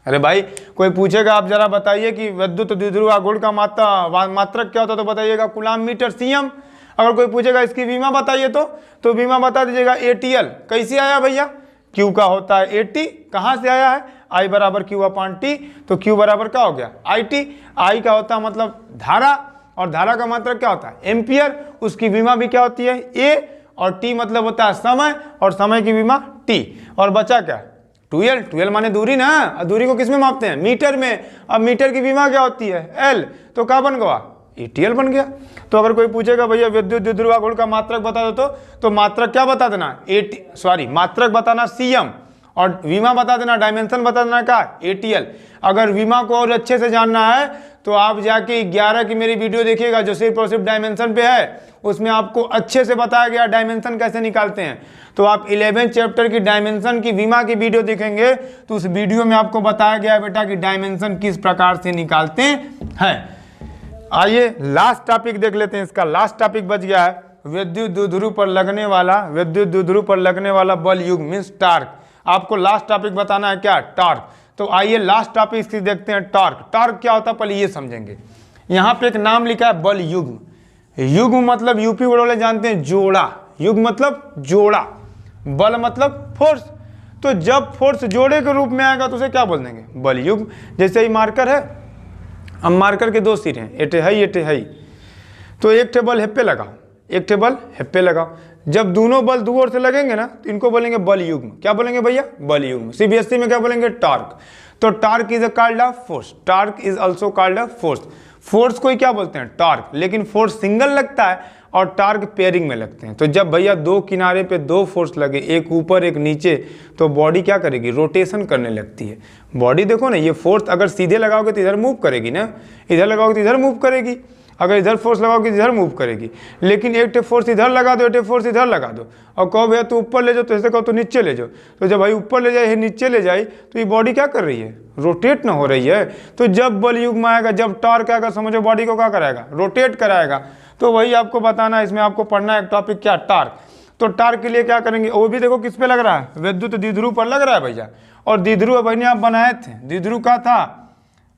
अरे भाई कोई पूछेगा आप जरा बताइए कि विद्युत द्विध्रुव आघूर्ण का मात्रक क्या होता है, तो बताइएगा कूलाम मीटर सीएम। अगर कोई पूछेगा इसकी बीमा बताइए तो बीमा बता दीजिएगा 80l। कैसे आया भैया, क्यू का होता है 80, कहाँ से आया है, आई बराबर क्यू अपॉन टी। तो क्यू बराबर क्या हो गया, आई टी। आई का होता है मतलब धारा, और धारा का मात्रक क्या होता है, एम्पियर। उसकी बीमा भी क्या होती है, ए, और टी मतलब होता है समय, और समय की बीमा टी। और बचा क्या, 2l माने दूरी ना, दूरी को किस में मापते हैं, मीटर में। अब मीटर की बीमा क्या होती है, l। तो क्या बन गया, 80l बन गया। तो अगर कोई पूछेगा भैया विद्युत द्विध्रुव आघूर्ण का मात्रक बता दो, तो मात्रक क्या बता देना, मात्रक बताना cm, और विमा बता देना, डायमेंशन बता देना क्या, 80l। अगर विमा को और अच्छे से जानना है तो आप जाके 11 की मेरी वीडियो देखिएगा जो सिर्फ और सिर्फ डायमेंशन पे है। उसमें आपको अच्छे से बताया गया डायमेंशन कैसे निकालते हैं। तो आप 11 चैप्टर की डायमेंशन की विमा की वीडियो देखेंगे तो उस वीडियो में आपको बताया गया है बेटा कि डायमेंशन किस प्रकार से निकालते हैं। आइए लास्ट टॉपिक देख लेते हैं। इसका लास्ट टॉपिक बच गया है विद्युत द्विध्रुव पर लगने वाला बल युग्म मीन्स टार्क। आपको लास्ट टॉपिक बताना है क्या, टार्क। तो आइए लास्ट टॉपिक इसकी देखते हैं, टार्क। टार्क क्या होता है पहले ये समझेंगे। यहाँ पे एक नाम लिखा है बल युग्म। युग्म मतलब यूपी वाले जानते हैं जोड़ा, युग्म मतलब जोड़ा, बल मतलब फोर्स। तो जब फोर्स जोड़े के रूप में आएगा तो उसे क्या बोल देंगे, बल युग्म। जैसे ही मार्कर है, अब मार्कर के दो सिर हैं, एटे है, तो एक टेबल हेप्पे लगाओ, एक टेबल हेप्पे लगाओ। जब दोनों बल दो ओर से लगेंगे ना तो इनको बोलेंगे बल युग्म। क्या बोलेंगे भैया, बल युग्म। सीबीएसई में क्या बोलेंगे, टार्क। तो torque is a called a force, torque is also called a force. Force को ही क्या बोलते हैं, टार्क। लेकिन फोर्स सिंगल लगता है और टार्क पेयरिंग में लगते हैं। तो जब भैया दो किनारे पे दो फोर्स लगे, एक ऊपर एक नीचे, तो बॉडी क्या करेगी, रोटेशन करने लगती है। बॉडी देखो ना, ये फोर्स अगर सीधे लगाओगे तो इधर मूव करेगी ना, इधर लगाओगे तो इधर मूव करेगी, अगर इधर फोर्स लगाओगे तो इधर मूव करेगी। लेकिन एक फोर्स इधर लगा दो, एक फोर्स इधर लगा दो, और कहो भैया तू ऊपर ले जाओ, तो ऐसे कहो तो नीचे ले जाओ। तो जब भाई ऊपर ले जाए नीचे ले जाए तो ये बॉडी क्या कर रही है, रोटेट ना हो रही है। तो जब बल युग्म आएगा, जब टॉर्क आएगा, समझो बॉडी को क्या कराएगा, रोटेट कराएगा। तो वही आपको बताना है, इसमें आपको पढ़ना है एक टॉपिक क्या, टार्क। तो टार्क के लिए क्या करेंगे, वो भी देखो किस पे लग रहा है, विद्युत द्विध्रुव पर लग रहा है भैया। और द्विध्रुव भाई आप बनाए थे, द्विध्रुव का था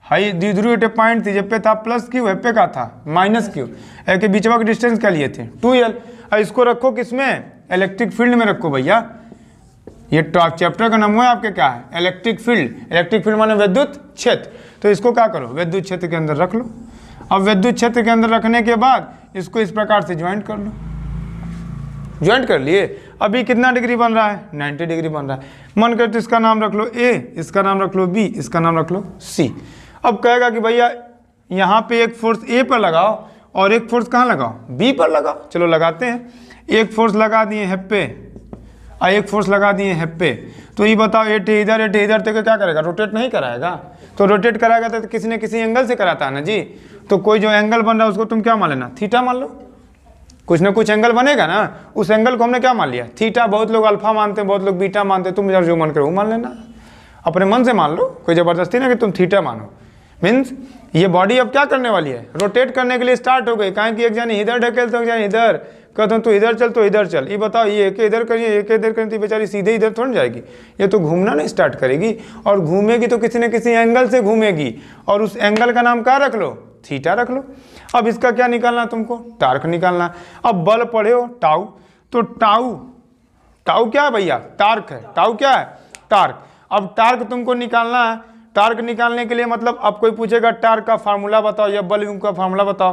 हाई, द्विध्रुव एटे पॉइंट थी, जब पे था प्लस क्यू, पे का था माइनस क्यू, के बीचवा के डिस्टेंस क्या लिए थे 2l। और इसको रखो किसमें, इलेक्ट्रिक फील्ड में रखो भैया। ये चैप्टर का नाम है आपके क्या है, इलेक्ट्रिक फील्ड। इलेक्ट्रिक फील्ड माने विद्युत क्षेत्र। तो इसको क्या करो, विद्युत क्षेत्र के अंदर रख लो। अब विद्युत क्षेत्र के अंदर रखने के बाद इसको इस प्रकार से ज्वाइंट कर लो। ज्वाइंट कर लिए, अभी कितना डिग्री बन रहा है, 90 डिग्री बन रहा है। मन करे तो इसका नाम रख लो A, इसका नाम रख लो B, इसका नाम रख लो C। अब कहेगा कि भैया यहाँ पे एक फोर्स A पर लगाओ और एक फोर्स कहाँ लगाओ, B पर लगाओ। चलो लगाते हैं। एक फोर्स लगा दिए हेप्पे और एक फोर्स लगा दिए हेप्पे। तो ये बताओ एटे इधर तो क्या करेगा, रोटेट नहीं कराएगा। तो रोटेट कराएगा तो किसी न किसी एंगल से कराता है ना जी। तो कोई जो एंगल बन रहा है उसको तुम क्या मान लेना, थीटा मान लो। कुछ ना कुछ एंगल बनेगा ना, उस एंगल को हमने क्या मान लिया, थीटा। बहुत लोग अल्फा मानते हैं, बहुत लोग बीटा मानते हैं। तुम यार जो मन करो वो मान लेना, अपने मन से मान लो, कोई ज़बरदस्ती ना कि तुम थीटा मानो। मीन्स ये बॉडी अब क्या करने वाली है, रोटेट करने के लिए स्टार्ट हो गई। कहें कि एक जानी इधर ढकेल तो एक जानी इधर, कहता हूँ तो इधर चल तो इधर चल। ये बताओ, ये एक इधर करिए एक इधर करिए तो बेचारी सीधे इधर थोड़ी जाएगी, ये तो घूमना नहीं स्टार्ट करेगी। और घूमेगी तो किसी न किसी एंगल से घूमेगी, और उस एंगल का नाम क्या रख लो, थीटा रख लो। अब इसका क्या निकालना, तुमको टार्क निकालना। अब बल पढ़े हो टाउ, तो टाउ क्या है भैया, टार्क है। टाउ क्या है, टार्क। अब टार्क तुमको निकालना है। टार्क निकालने के लिए मतलब अब कोई पूछेगा टार्क का फार्मूला बताओ या बल युग्म का फार्मूला बताओ,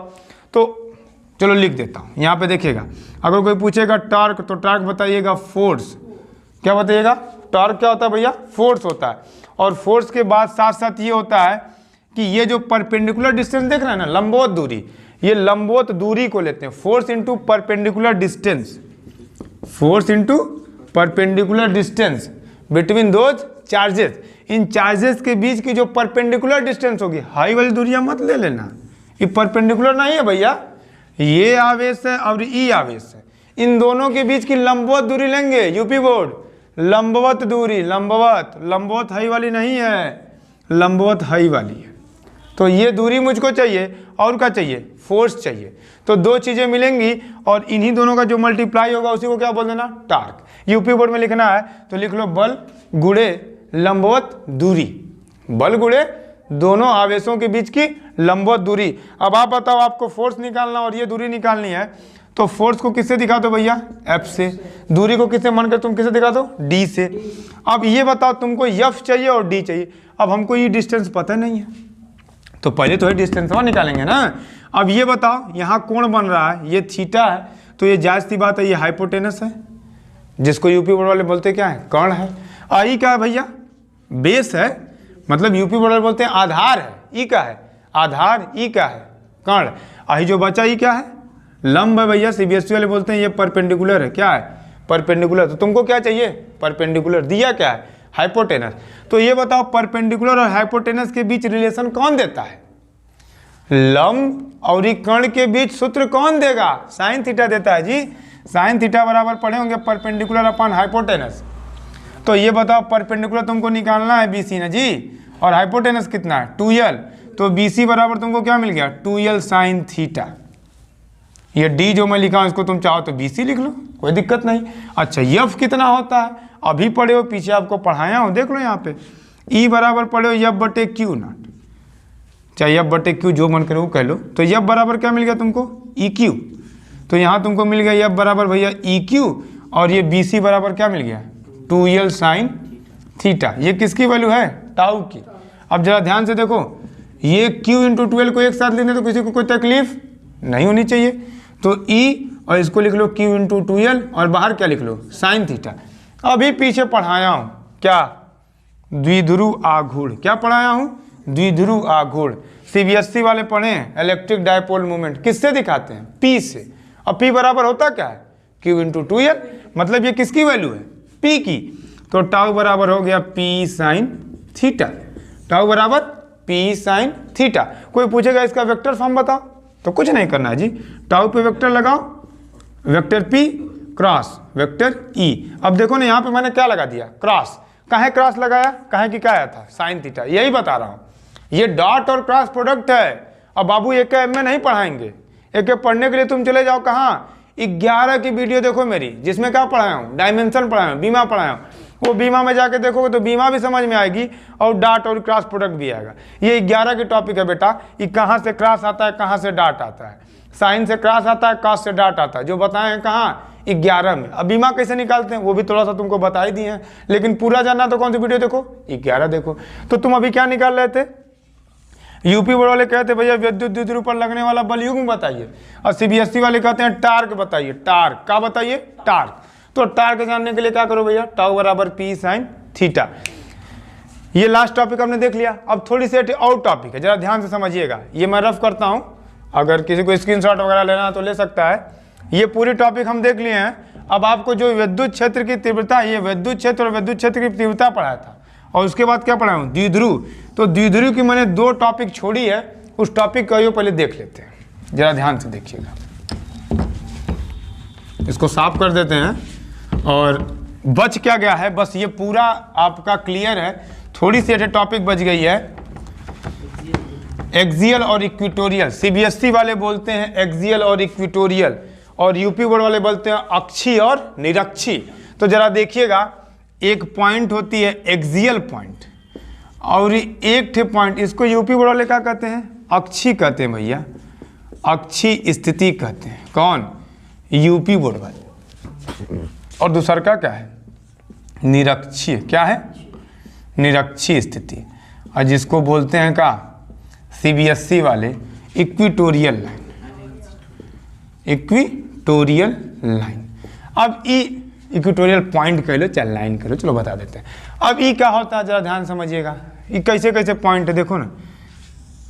तो चलो लिख देता हूँ। यहाँ पे देखिएगा, अगर कोई पूछेगा टार्क तो टार्क बताइएगा फोर्स। क्या बताइएगा, टार्क क्या होता है भैया, फोर्स होता है। और फोर्स के बाद साथ साथ ये होता है कि ये जो परपेंडिकुलर डिस्टेंस देख रहे हैं ना, लंबवत दूरी, ये लंबवत दूरी को लेते हैं force into perpendicular distance. Force into perpendicular distance between those charges, in charges के बीच की जो परपेंडिकुलर डिस्टेंस होगी, हाई वाली दूरियां मत ले लेना, ये परपेंडिकुलर नहीं है भैया, ये आवेश है और ई आवेश है, इन दोनों के बीच की लंबवत दूरी लेंगे। यूपी बोर्ड लंबवत दूरी, लंबवत हाई वाली नहीं है, लंबवत हाई वाली है। तो ये दूरी मुझको चाहिए और क्या चाहिए, फोर्स चाहिए। तो दो चीज़ें मिलेंगी और इन्हीं दोनों का जो मल्टीप्लाई होगा उसी को क्या बोल देना, टार्क। यूपी बोर्ड में लिखना है तो लिख लो बल गुणे लंबवत दूरी, बल गुणे दोनों आवेशों के बीच की लंबवत दूरी। अब आप बताओ, आपको फोर्स निकालना और ये दूरी निकालनी है, तो फोर्स को किससे दिखा दो भैया, F से। दूरी को किससे मानकर तुम किससे दिखा दो, D से। अब ये बताओ तुमको F चाहिए और D चाहिए। अब हमको ये डिस्टेंस पता नहीं है, तो पहले तो ये डिस्टेंस वहाँ निकालेंगे ना। अब ये बताओ, यहाँ कोण बन रहा है, ये थीटा है, तो ये जायज़ सी बात है, ये हाइपोटेनस है, जिसको यूपी बोर्ड वाले बोलते क्या है, कर्ण है। आई क्या है भैया, बेस है, मतलब यूपी बोर्ड वाले बोलते हैं आधार है। ई क्या है, आधार। ई क्या है, कर्ण। आई जो बचा ई क्या है, लंब है भैया। सीबीएसई वाले बोलते हैं ये परपेंडिकुलर है। क्या है, परपेंडिकुलर। तो तुमको क्या चाहिए, परपेंडिकुलर। दिया क्या है, हाइपोटेनस। तो ये बताओ परपेंडिकुलर और हाइपोटेनस के बीच रिलेशन कौन देता है, लंब और कर्ण के बीच सूत्र कौन देगा, साइन थीटा देता है जी। साइन थीटा बराबर पढ़े होंगे परपेंडिकुलर अपॉन हाइपोटेनस। तो ये बताओ परपेंडिकुलर तुमको निकालना है BC ना जी, और हाइपोटेनस कितना है 2L। तो BC बराबर तुमको क्या मिल गया, 2L साइन थीटा। ये D जो मैं लिखा हूँ इसको तुम चाहो तो BC लिख लो, कोई दिक्कत नहीं। अच्छा F कितना होता है, अभी पढ़े हो, पीछे आपको पढ़ाया हो, देख लो यहाँ पे। E बराबर पढ़े हो F/Q नॉट, चाहे F/Q जो मन करे वो कह लो। तो F बराबर क्या मिल गया तुमको, EQ। तो यहाँ तुमको मिल गया F बराबर भैया EQ, और ये BC बराबर क्या मिल गया, 2L साइन थीटा। ये किसकी वैल्यू है, टाउ की। अब जरा ध्यान से देखो, ये Q × 2L को एक साथ लेने तो किसी को कोई तकलीफ नहीं होनी चाहिए। तो E और इसको लिख लो Q × 2L, और बाहर क्या लिख लो, साइन थीटा। अभी पीछे पढ़ाया हूँ क्या, द्विध्रुव आघूर्ण। क्या पढ़ाया हूँ, द्विध्रुव आघूर्ण। सीबीएसई वाले पढ़े हैं इलेक्ट्रिक डायपोल मूवमेंट, किससे दिखाते हैं, P से। और P बराबर होता क्या है, Q × 2L, मतलब ये किसकी वैल्यू है, P की। तो टाउ बराबर हो गया P साइन थीटा, टाउ बराबर P साइन थीटा। कोई पूछेगा इसका वेक्टर फॉर्म बताओ, तो कुछ नहीं करना है जी, टाउ पे वेक्टर लगाओ, vector P cross vector E। अब देखो ना यहाँ पे मैंने क्या लगा दिया, क्रॉस। काहे क्रॉस लगाया, काहे की क्या आया था, साइन थीटा। यही बता रहा हूँ, ये डॉट और क्रॉस प्रोडक्ट है। अब बाबू एक में नहीं पढ़ाएंगे, एक पढ़ने के लिए तुम चले जाओ कहाँ, 11 की वीडियो देखो मेरी, जिसमें क्या पढ़ाया हूँ, डायमेंशन पढ़ाया हूँ, बीमा पढ़ाया हूँ। वो बीमा में जाके देखोगे तो बीमा भी समझ में आएगी और डॉट और क्रॉस प्रोडक्ट भी आएगा। ये 11 की टॉपिक है बेटा, ये कहाँ से क्रॉस आता है, कहाँ से डॉट आता है, साइन से क्रॉस आता है, क्रॉस से डॉट आता है, जो बताए हैं कहाँ, 11 में। अब बीमा कैसे निकालते हैं वो भी थोड़ा सा तुमको बता ही दिए हैं, लेकिन पूरा जानना तो कौन सी वीडियो देखो, 11 देखो। तो तुम अभी क्या निकाल रहे थे, यूपी बोर्ड वाले कहते भैया विद्युत द्विध्रुव पर लगने वाला बल युग्म बताइए, और सीबीएसई वाले कहते हैं टार्क बताइए। टार्क का बताइए, टार्क। तो टार्क जानने के लिए क्या करो भैया, टाउ बराबर P साइन थीटा। ये लास्ट टॉपिक हमने देख लिया। अब थोड़ी सी और टॉपिक है, जरा ध्यान से समझिएगा। ये मैं रफ करता हूँ, अगर किसी को स्क्रीनशॉट वगैरह लेना है तो ले सकता है। ये पूरी टॉपिक हम देख लिए हैं। अब आपको जो विद्युत क्षेत्र की तीव्रता, ये विद्युत क्षेत्र और विद्युत क्षेत्र की तीव्रता पढ़ाया था, और उसके बाद क्या पढ़ाया हूँ, द्विध्रुव। तो द्विध्रुव की मैंने 2 टॉपिक छोड़ी है, उस टॉपिक का पहले देख लेते हैं, जरा ध्यान से देखिएगा। इसको साफ कर देते हैं। और बच क्या गया है, बस ये पूरा आपका क्लियर है, थोड़ी सी टॉपिक बच गई है, एक्सियल और इक्वेटोरियल। सीबीएसई वाले बोलते हैं एक्सियल और इक्वेटोरियल, और यूपी बोर्ड वाले बोलते हैं अक्षीय और निरक्षीय। तो जरा देखिएगा, एक पॉइंट होती है एक्सियल पॉइंट, और एक थे पॉइंट, इसको यूपी बोर्ड वाले क्या कहते हैं, अक्षीय कहते हैं भैया, अक्षीय स्थिति कहते हैं। कौन, यूपी बोर्ड वाले। और दूसरा का क्या है, निरक्षीय। क्या है, निरक्षीय स्थिति, और जिसको बोलते हैं का सीबीएसई वाले इक्वेटोरियल लाइन, इक्वेटोरियल लाइन। अब इक्वेटोरियल पॉइंट कह लो, चाहे लाइन कह लो, चलो बता देते हैं। अब ई क्या होता है, जरा ध्यान समझिएगा। ये कैसे कैसे पॉइंट है, देखो ना,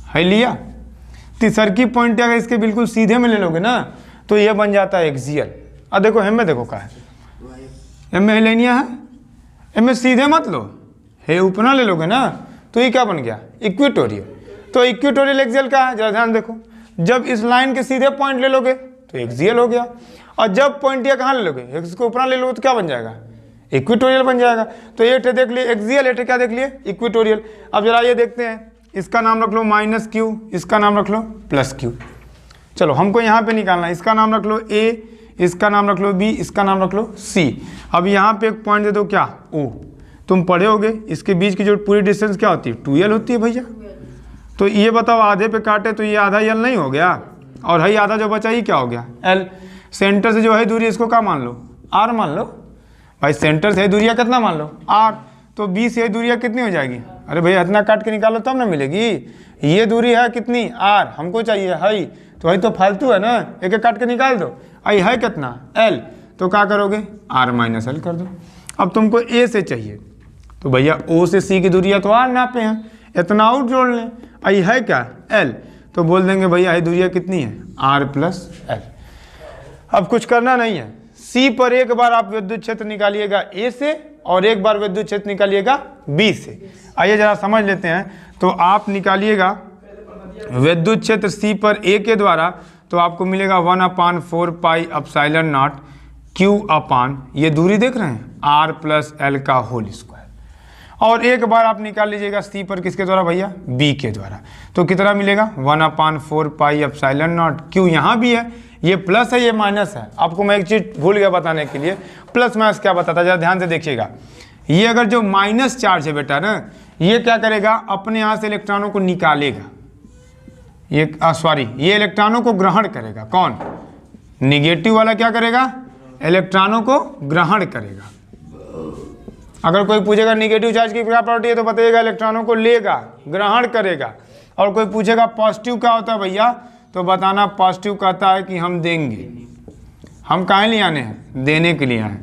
है लिया तीसरकी पॉइंट, अगर इसके बिल्कुल सीधे में ले लोगे ना तो ये बन जाता है एक्सियल। अब देखो हेम में, देखो क्या है, एम में लाइनिया है, एम में सीधे मत लो, हे उपना ले लोगे ना, तो ये क्या बन गया, इक्वेटोरियल। तो इक्वेटोरियल एक्सियल क्या है, जरा ध्यान देखो, जब इस लाइन के सीधे पॉइंट ले लोगे तो एक्सियल हो गया, और जब पॉइंट ये कहाँ ले लोगे, एक्स को ऊपर ले लोगे तो क्या बन जाएगा, इक्वेटोरियल बन जाएगा। तो ये देख लिए एक्सियल, ये क्या देख लिए, इक्वेटोरियल। अब जरा ये देखते हैं, इसका नाम रख लो माइनस क्यू, इसका नाम रख लो प्लस क्यू। चलो हमको यहाँ पे निकालना है, इसका नाम रख लो ए, इसका नाम रख लो बी, इसका नाम रख लो सी। अब यहाँ पे एक पॉइंट दे दो क्या, ओ। तुम पढ़े होगे इसके बीच की जो पूरी डिस्टेंस क्या होती है, 2l होती है भैया। तो ये बताओ आधे पे काटे तो ये आधा l नहीं हो गया, और है आधा जो बचा ये क्या हो गया, l। सेंटर से जो है दूरी इसको क्या मान लो, r मान लो भाई, सेंटर से दूरिया कितना मान लो, r। तो b से दूरिया कितनी हो जाएगी, अरे भैया इतना काट के निकालो तब ना मिलेगी। ये दूरी है कितनी, r, हमको चाहिए है, तो भाई तो फालतू है ना, एक एक काट के निकाल दो। आई है कितना, l, तो क्या करोगे, r माइनस l कर दो। अब तुमको a से चाहिए, तो भैया o से c की दूरिया तो r नापे हैं, इतना आउट जोड़ लें। आई है क्या, l, तो बोल देंगे भैया ये दूरिया कितनी है, r प्लस l। अब कुछ करना नहीं है, c पर एक बार आप विद्युत क्षेत्र निकालिएगा a से, और एक बार विद्युत क्षेत्र निकालिएगा b से। आइए जरा समझ लेते हैं। तो आप निकालिएगा विद्युत क्षेत्र c पर a के द्वारा, तो आपको मिलेगा 1/4 पाई एप्सिलॉन नॉट q अपान, ये दूरी देख रहे हैं, r प्लस l का होल स्क्वायर। और एक बार आप निकाल लीजिएगा c पर किसके द्वारा भैया, b के द्वारा, तो कितना मिलेगा 1/4 पाई एप्सिलॉन नॉट, q यहाँ भी है, ये प्लस है ये माइनस है। आपको मैं एक चीज़ भूल गया बताने के लिए, प्लस माइनस क्या बताता, जरा ध्यान से देखिएगा। ये अगर जो माइनस चार्ज है बेटा ना, ये क्या करेगा, अपने यहाँ से इलेक्ट्रॉनों को निकालेगा, ये सॉरी ये इलेक्ट्रॉनों को ग्रहण करेगा। कौन, निगेटिव वाला क्या करेगा, इलेक्ट्रॉनों को ग्रहण करेगा। अगर कोई पूछेगा निगेटिव चार्ज की क्या प्रॉपर्टी है, तो बताइएगा इलेक्ट्रॉनों को लेगा, ग्रहण करेगा। और कोई पूछेगा पॉजिटिव क्या होता है भैया, तो बताना पॉजिटिव कहता है कि हम देंगे। हम काहे लिए आने हैं, देने के लिए आए।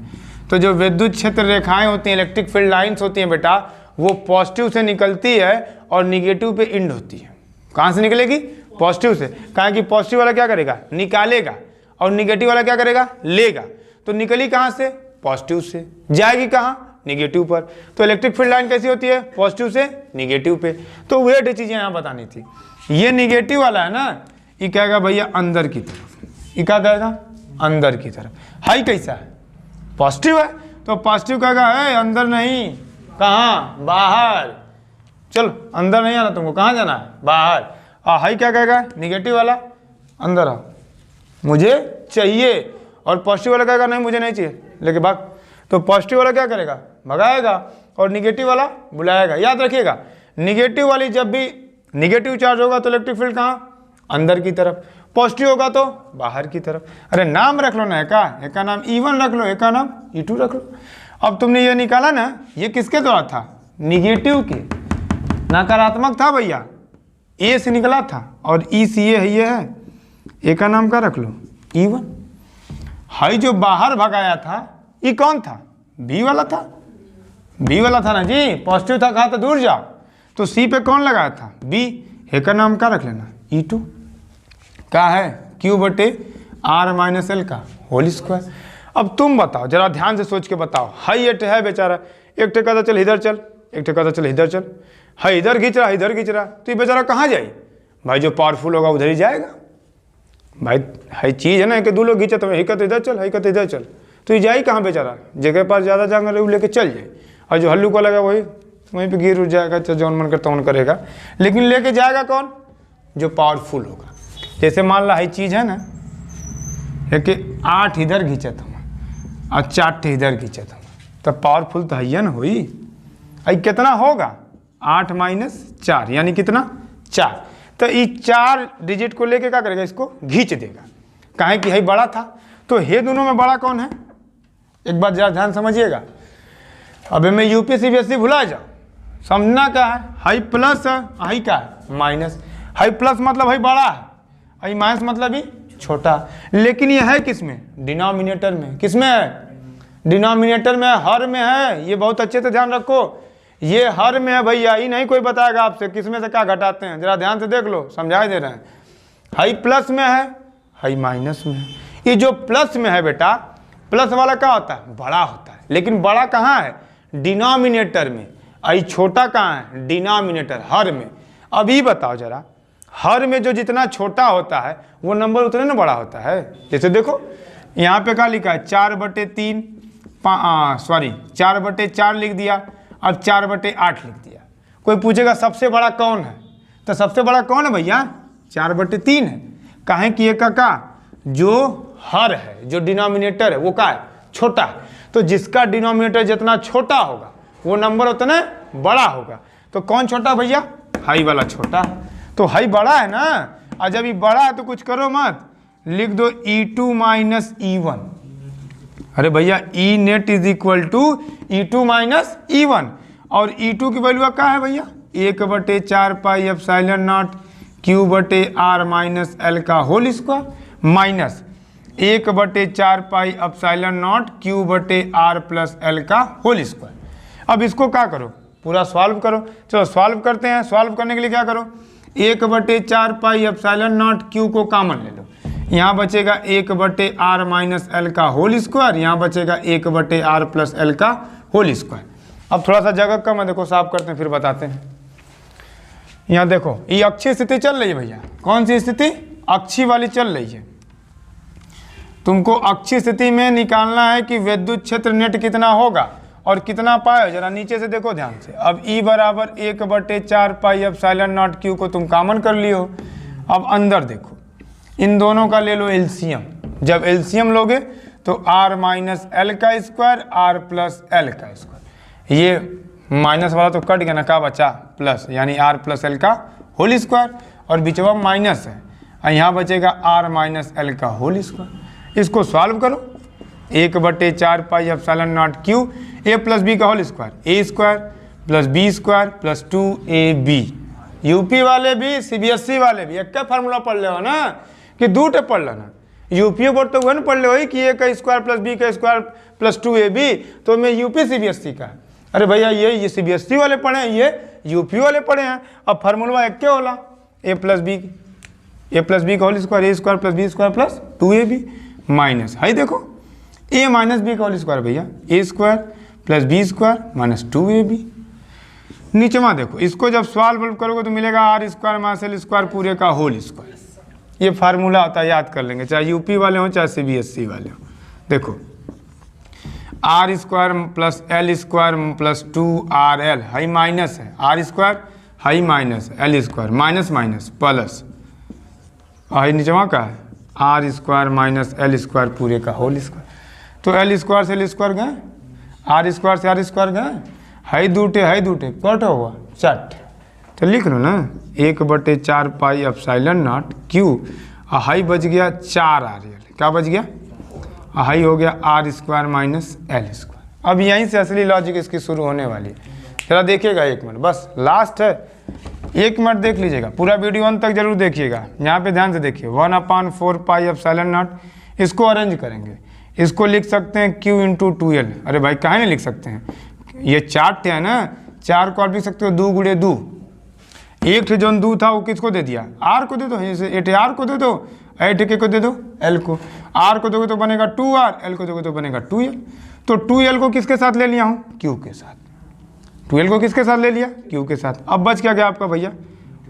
तो जो विद्युत क्षेत्र रेखाएं होती हैं, इलेक्ट्रिक फील्ड लाइंस होती हैं बेटा, वो पॉजिटिव से निकलती है और निगेटिव पे एंड होती है। कहाँ से निकलेगी, पॉजिटिव से। कहा कि पॉजिटिव वाला क्या करेगा, निकालेगा, और निगेटिव वाला क्या करेगा, लेगा। तो निकली कहाँ से, पॉजिटिव से, जाएगी कहाँ, निगेटिव पर। तो इलेक्ट्रिक फील्ड लाइन कैसी होती है, पॉजिटिव से निगेटिव पे। तो वे चीज़ें यहाँ बतानी थी। ये निगेटिव वाला है ना, ये कहेगा भैया अंदर की तरफ, ये क्या कहेगा, अंदर की तरफ। हाई कैसा है, पॉजिटिव है, तो पॉजिटिव कहेगा है अंदर नहीं, कहाँ, बाहर। चलो अंदर नहीं आना तुमको, कहाँ जाना है, बाहर। और हाई क्या कहेगा, निगेटिव वाला, अंदर आओ मुझे चाहिए। और पॉजिटिव वाला कहेगा नहीं मुझे नहीं चाहिए, लेकिन भाग। तो पॉजिटिव वाला क्या करेगा, भगाएगा, और निगेटिव वाला बुलाएगा। याद रखिएगा, निगेटिव वाली जब भी निगेटिव चार्ज होगा तो इलेक्ट्रिक फील्ड कहाँ, अंदर की तरफ। पॉजिटिव होगा तो बाहर की तरफ। अरे नाम रख लो ना, एक का नाम E1 रख लो, एक का नाम E2 रख लो। अब तुमने ये निकाला ना, ये किसके द्वारा था, निगेटिव के, नकारात्मक था भैया, ए से निकला था, और ई सी ये है, ए का नाम क्या रख लो, E1। हाई जो बाहर भगाया था ये कौन था, बी वाला था, बी वाला था ना जी, पॉजिटिव था, कहा था दूर जाओ। तो सी पे कौन लगाया था, बी, ए का नाम क्या रख लेना, E2। क्या है, Q बटे R माइनस एल का होल स्क्वायर। अब तुम बताओ, जरा ध्यान से सोच के बताओ। हाई एट है बेचारा, एक टेका था चल इधर चल, एक टेका था चल इधर चल, है इधर खींच रहा, इधर खींच रहा, तो ये बेचारा कहाँ जाए भाई, जो पावरफुल होगा उधर ही जाएगा भाई। है चीज़ है ना कि दो लोग खींचे, तो हिकत इधर चल, हिकत इधर चल, तो ये जाए कहाँ बेचारा, जगह पास ज़्यादा जाएंगे वो लेके चल जाए, और जो हल्लू को लगा वही वहीं पे गिर उठ जाएगा, जौन मन करता उन करेगा। लेकिन लेके जाएगा कौन, जो पावरफुल होगा। जैसे मान ला है चीज़ है ना, एक 8 इधर खींचत हम और 4 इधर खींचत हम, तब पावरफुल तो है ना हुई। आई कितना होगा, 8 माइनस 4 यानी कितना, 4। तो ये 4 डिजिट को लेके क्या करेगा, इसको खींच देगा, काहे कि है बड़ा था। तो हे दोनों में बड़ा कौन है, एक बात जरा ध्यान समझिएगा। अब मैं यूपी CBSE भुला जाओ, समझना क्या है, हाई प्लस है, हाई क्या है, माइनस। हाई प्लस मतलब हाई बड़ा है, हाई माइनस मतलब ही छोटा। लेकिन ये है किस में, डिनोमिनेटर में। किस में है, डिनोमिनेटर में, हर में है। ये बहुत अच्छे से ध्यान रखो, ये हर में है भैया, ये नहीं कोई बताएगा आपसे किस में से क्या घटाते हैं, जरा ध्यान से देख लो, समझाई दे रहे हैं। हाई प्लस में है, हाई माइनस में है। ये जो प्लस में है बेटा, प्लस वाला क्या होता है, बड़ा होता है। लेकिन बड़ा कहाँ है, डिनोमिनेटर में, आई छोटा कहाँ है, डिनोमिनेटर हर में। अभी बताओ जरा, हर में जो जितना छोटा होता है वो नंबर उतने ना बड़ा होता है। जैसे देखो यहाँ पे क्या लिखा है, 4/3 4/4 लिख दिया, अब 4/8 लिख दिया। कोई पूछेगा सबसे बड़ा कौन है, तो सबसे बड़ा कौन है भैया, 4/3 है। काहे कि एक का जो हर है, जो डिनोमिनेटर है वो क्या है, छोटा है। तो जिसका डिनोमिनेटर जितना छोटा होगा वो नंबर उतना बड़ा होगा। तो कौन छोटा भैया, हाई वाला छोटा। तो हाई बड़ा है ना, और जब ये बड़ा है तो कुछ करो मत, लिख दो E2 माइनस E1। अरे भैया E net is equal to E2 minus E1, और E2 की वैल्यू क्या है भैया, 1/4 pi epsilon naught Q/R minus L का whole square minus 1/4 pi epsilon naught Q/R plus L का होल स्क्वायर। अब इसको क्या करो, पूरा सॉल्व करो। चलो सॉल्व करते हैं। सॉल्व करने के लिए क्या करो, 1/4 पाई एप्सिलॉन नॉट Q को कॉमन ले लो, यहाँ बचेगा 1/R माइनस L का होल स्क्वायर, यहाँ बचेगा 1/R प्लस L का होल स्क्वायर। अब थोड़ा सा जगह कम है, देखो साफ करते हैं फिर बताते हैं। यहाँ देखो ये अक्षीय स्थिति चल रही है भैया, कौन सी स्थिति, अक्षीय वाली चल रही है। तुमको अक्षीय स्थिति में निकालना है कि विद्युत क्षेत्र नेट कितना होगा और कितना पाए, जरा नीचे से देखो ध्यान से। अब E बराबर 1/4 पाई एप्सिलॉन नॉट Q को तुम कॉमन कर लियो। अब अंदर देखो, इन दोनों का ले लो एलसीएम। जब एलसीएम लोगे तो R माइनस L का स्क्वायर, R प्लस L का स्क्वायर, ये माइनस वाला तो कट गया ना, क्या बचा, प्लस, यानी R प्लस L का होल स्क्वायर, और बीचवा माइनस है, और यहाँ बचेगा R माइनस L का होल स्क्वायर। इसको सॉल्व करो, 1/4 pi epsilon naught Q A plus B का whole square, A square plus B square plus 2AB। UP वाले भी CBSE वाले भी एक फार्मूला पढ़ ले हो ना, कि दूटे पढ़ लेना। यूपी बोर्ड तो वह ना पढ़ ले हो कि A का स्क्वायर प्लस B का स्क्वायर प्लस 2AB, तो मैं यूपी CBSE का। अरे भैया ये CBSE वाले पढ़े हैं, ये यूपी वाले पढ़े हैं। अब फार्मूला एक क्या होला, A प्लस B का whole square, A square plus B square plus 2AB minus, हाई देखो A माइनस B का होल स्क्वायर भैया, A square plus B square minus 2AB। नीचे वहाँ देखो, इसको जब सॉल्व करोगे तो मिलेगा R square minus L square पूरे का होल स्क्वायर। ये फार्मूला होता है, याद कर लेंगे, चाहे यूपी वाले हों चाहे CBSE वाले हों। देखो R square plus L square plus 2RL, high minus है, R square high minus L square minus minus plus, high नीचे वहाँ का है R square minus L square पूरे का होल स्क्वायर। तो L स्क्वायर से L स्क्वायर गए, R स्क्वायर से R स्क्वायर गए, हाई दूटे कट हुआ 4। तो लिख लो ना 1/4 pi epsilon naught Q, high बच गया 4RL, क्या बच गया, हाई हो गया R square minus L square. अब यहीं से असली लॉजिक इसकी शुरू होने वाली है। जरा देखिएगा 1 मिनट, बस लास्ट है, 1 मिनट देख लीजिएगा, पूरा वीडियो अंत तक जरूर देखिएगा। यहाँ पे ध्यान से देखिए, 1/4 पाई एप्सिलॉन नॉट, इसको अरेंज करेंगे, इसको लिख सकते हैं Q इंटू 2L। अरे भाई काहे नहीं लिख सकते हैं, ये 4 है ना, 4 को आप लिख सकते हो 2 गुणे 2, एक थे जो 2 था वो किसको दे दिया, R को दे दो, जैसे 8R को दे दो, 8K को दे दो L को, R को दोगे तो बनेगा 2R, L को दोगे तो बनेगा 2L। तो 2L को किसके साथ ले लिया हूँ, Q के साथ। 2L को किसके साथ ले लिया, Q के साथ। अब बच क्या गया आपका भैया,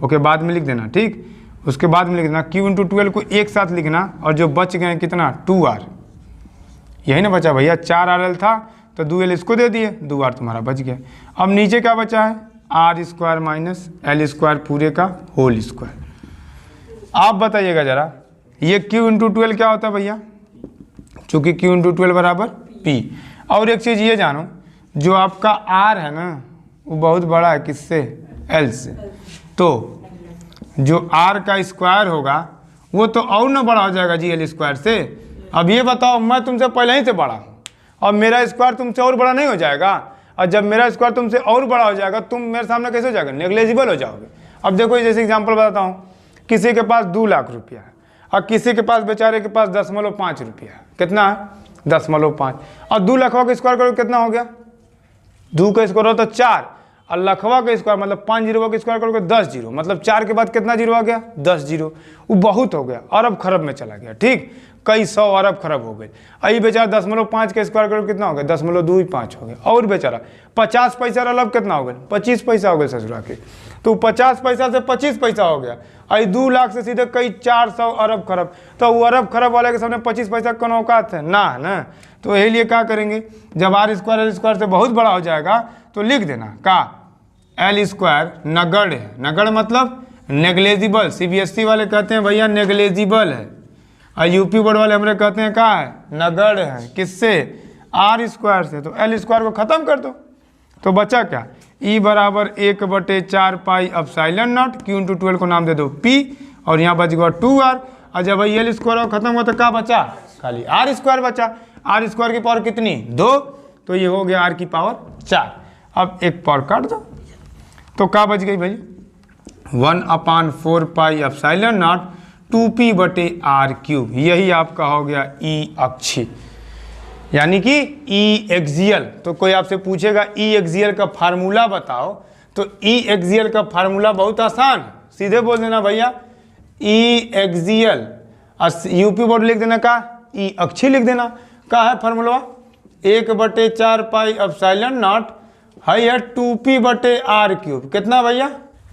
ओके बाद में लिख देना, ठीक, उसके बाद में लिख देना Q इंटू 2L को एक साथ लिखना, और जो बच गए कितना 2R, यही ना बचा भैया, 4RL था तो 2L इसको दे दिए, 2R तुम्हारा बच गया। अब नीचे क्या बचा है, R square minus L square पूरे का होल स्क्वायर। आप बताइएगा जरा, ये Q इंटू 2L क्या होता है भैया, चूँकि Q इंटू 2L बराबर P। और एक चीज़ ये जानो, जो आपका R है ना वो बहुत बड़ा है किससे, L से, तो जो R का स्क्वायर होगा वो तो और ना बड़ा हो जाएगा जी L स्क्वायर से। अब ये बताओ, मैं तुमसे पहले ही से बड़ा हूँ, और मेरा स्क्वायर तुमसे और बड़ा नहीं हो जाएगा, और जब मेरा स्क्वायर तुमसे और बड़ा हो जाएगा तुम मेरे सामने कैसे हो जाएगा, नेग्लेजिबल हो जाओगे। अब देखो जैसे एग्जांपल बताता हूँ, किसी के पास 2 लाख रुपया है, और किसी के पास बेचारे के पास 10.5 रुपया है, कितना है 10.5, और 2 लाखवा का स्क्वायर करो कितना हो गया, 2 का स्क्वायर हो तो 4, और लखवा का स्क्वायर मतलब 5 जीरो का स्क्वायर करोगे 10 जीरो, मतलब 4 के बाद कितना जीरो आ गया 10 जीरो, वो बहुत हो गया, अरब खरब में चला गया। ठीक, कई 100 अरब खरब हो गए। अभी बेचारा 10.5 के स्क्वायर करोड़ कितना हो गया, 10.25 हो गया। और बेचारा 50 पैसा अरब कितना हो गया, 25 पैसा हो गया ससुरा के। तो 50 पैसा से 25 पैसा हो गया। अभी 2 लाख से सीधे कई 400 अरब खरब। तो वो अरब खरब वाले के सामने 25 पैसा कौन औकात है ना। तो यही लिए क्या करेंगे, जब आर स्क्वायर से बहुत बड़ा हो जाएगा तो लिख देना का एल स्क्वायर नगण्य है। नगण्य मतलब नेग्लेजिबल। सीबीएसई वाले कहते हैं भैया नेग्लेजिबल है, और यूपी बोर्ड वाले हमारे कहते हैं क्या है, नगण्य है। किससे, आर स्क्वायर से। तो एल स्क्वायर को खत्म कर दो, तो बचा क्या, ई बराबर 1/4 pi epsilon not, Q into 12 को नाम दे दो पी, और यहाँ बच गया 2r। और जब एल स्क्वायर खत्म हुआ तो क्या बचा, खाली आर स्क्वायर बचा। आर स्क्वायर की पावर कितनी, 2, तो ये हो गया आर की पावर 4। अब एक पावर काट दो, तो क्या बच गई भाई, 1/4 पाई एप्सिलॉन नॉट 2p/r³। यही आपका हो गया ई अक्षीय, यानी कि ई एक्सियल। तो कोई आपसे पूछेगा ई एक्सियल का फार्मूला बताओ, तो ई एक्सियल का फार्मूला बहुत आसान, सीधे बोल देना भैया ई एक्सियल, यूपी बोर्ड लिख देना का ई अक्षीय लिख देना। का है फार्मूला, 1/4 पाई एप्सिलॉन नॉट है 2p/r³। कितना भैया,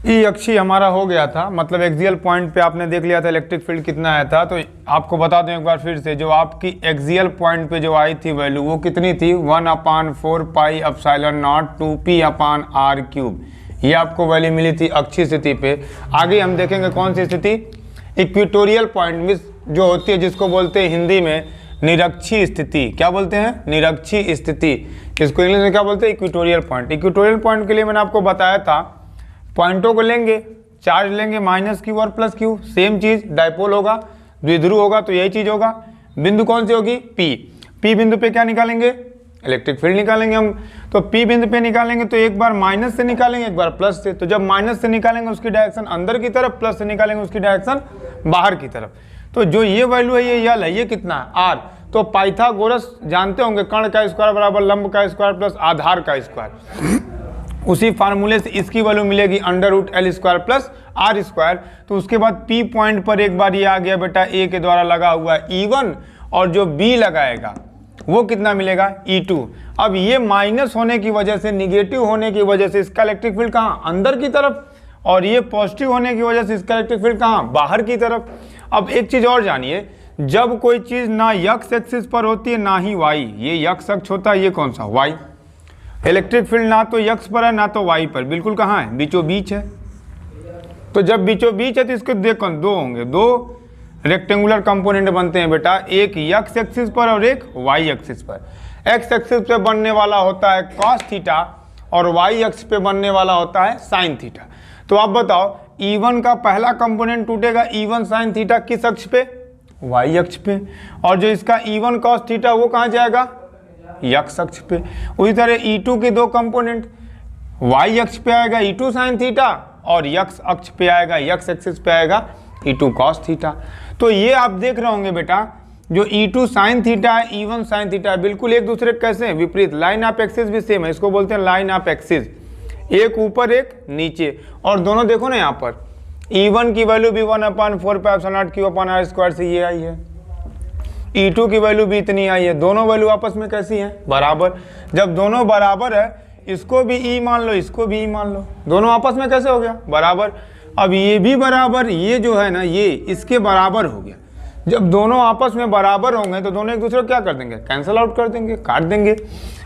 ई अक्षीय हमारा हो गया था, मतलब एक्सियल पॉइंट पे आपने देख लिया था इलेक्ट्रिक फील्ड कितना आया था। तो आपको बता दूं एक बार फिर से, जो आपकी एक्सियल पॉइंट पे जो आई थी वैल्यू वो कितनी थी, 1/4 पाई एप्सिलॉन नॉट 2p/r³। ये आपको वैल्यू मिली थी अक्षीय स्थिति पे। आगे हम देखेंगे कौन सी स्थिति, इक्वेटोरियल पॉइंट में जो होती है, जिसको बोलते हैं हिंदी में निरक्षीय स्थिति। क्या बोलते हैं, निरक्षीय स्थिति। इसको इंग्लिश में क्या बोलते हैं, इक्वेटोरियल पॉइंट। इक्वेटोरियल पॉइंट के लिए मैंने आपको बताया था, पॉइंटों को लेंगे, चार्ज लेंगे -q और +q, सेम चीज, डायपोल होगा, द्विध्रुव होगा, तो यही चीज होगा। बिंदु कौन सी होगी, P बिंदु पे क्या निकालेंगे, इलेक्ट्रिक फील्ड निकालेंगे हम। तो P बिंदु पे निकालेंगे तो एक बार माइनस से निकालेंगे, एक बार प्लस से। तो जब माइनस से निकालेंगे उसकी डायरेक्शन अंदर की तरफ, प्लस से निकालेंगे उसकी डायरेक्शन बाहर की तरफ। तो जो ये वैल्यू है, ये यल है, ये कितना है, r। तो पाइथागोरस जानते होंगे, कर्ण का स्क्वायर बराबर लंब का स्क्वायर प्लस आधार का स्क्वायर। उसी फार्मूले से इसकी वैल्यू मिलेगी √L² प्लस r²। तो उसके बाद P पॉइंट पर एक बार ये आ गया बेटा A के द्वारा लगा हुआ E1, और जो B लगाएगा वो कितना मिलेगा, E2। अब ये माइनस होने की वजह से, निगेटिव होने की वजह से इसका इलेक्ट्रिक फील्ड कहाँ, अंदर की तरफ, और ये पॉजिटिव होने की वजह से इसका इलेक्ट्रिक फील्ड कहाँ, बाहर की तरफ। अब एक चीज और जानिए, जब कोई चीज ना x एक्सिस पर होती है ना ही y, ये x अक्ष होता है, ये कौन सा, y। इलेक्ट्रिक फील्ड ना तो x पर है ना तो y पर, बिल्कुल कहाँ है, बीचों बीच है। तो जब बीचों बीच है तो इसके देखो दो होंगे, दो रेक्टेंगुलर कंपोनेंट बनते हैं बेटा, एक x एक्सिस पर और एक y एक्सिस पर। x एक्सिस पे बनने वाला होता है cos थीटा, और y अक्ष पे बनने वाला होता है sin थीटा। तो आप बताओ, E1 का पहला कंपोनेंट टूटेगा E1 sin थीटा किस अक्ष पे, y अक्ष पे, और जो इसका E1 cos थीटा वो कहाँ जाएगा, x अक्ष पे। उसी तरह E2 के दो कंपोनेंट, y अक्ष पे आएगा E2 sin थीटा, और x अक्ष पे आएगा, x एक्सिस पे आएगा E2 cos थीटा। तो ये आप देख रहे होंगे बेटा, जो E2 sin थीटा है, E1 sin थीटा है, बिल्कुल एक दूसरे कैसे हैं, विपरीत। लाइन ऑफ एक्सिस भी सेम है, इसको बोलते हैं लाइन ऑफ एक्सिस, एक ऊपर एक नीचे। और दोनों देखो ना, यहाँ पर E1 की वैल्यू भी 1/4 पाई Q/r² से ये आई है, E2 की वैल्यू भी इतनी आई है। दोनों वैल्यू आपस में कैसी हैं, बराबर। जब दोनों बराबर है, इसको भी E मान लो, इसको भी E मान लो, दोनों आपस में कैसे हो गया, बराबर। अब ये भी बराबर, ये जो है ना, ये इसके बराबर हो गया। जब दोनों आपस में बराबर होंगे तो दोनों एक दूसरे को क्या कर देंगे, कैंसिल आउट कर देंगे, काट देंगे।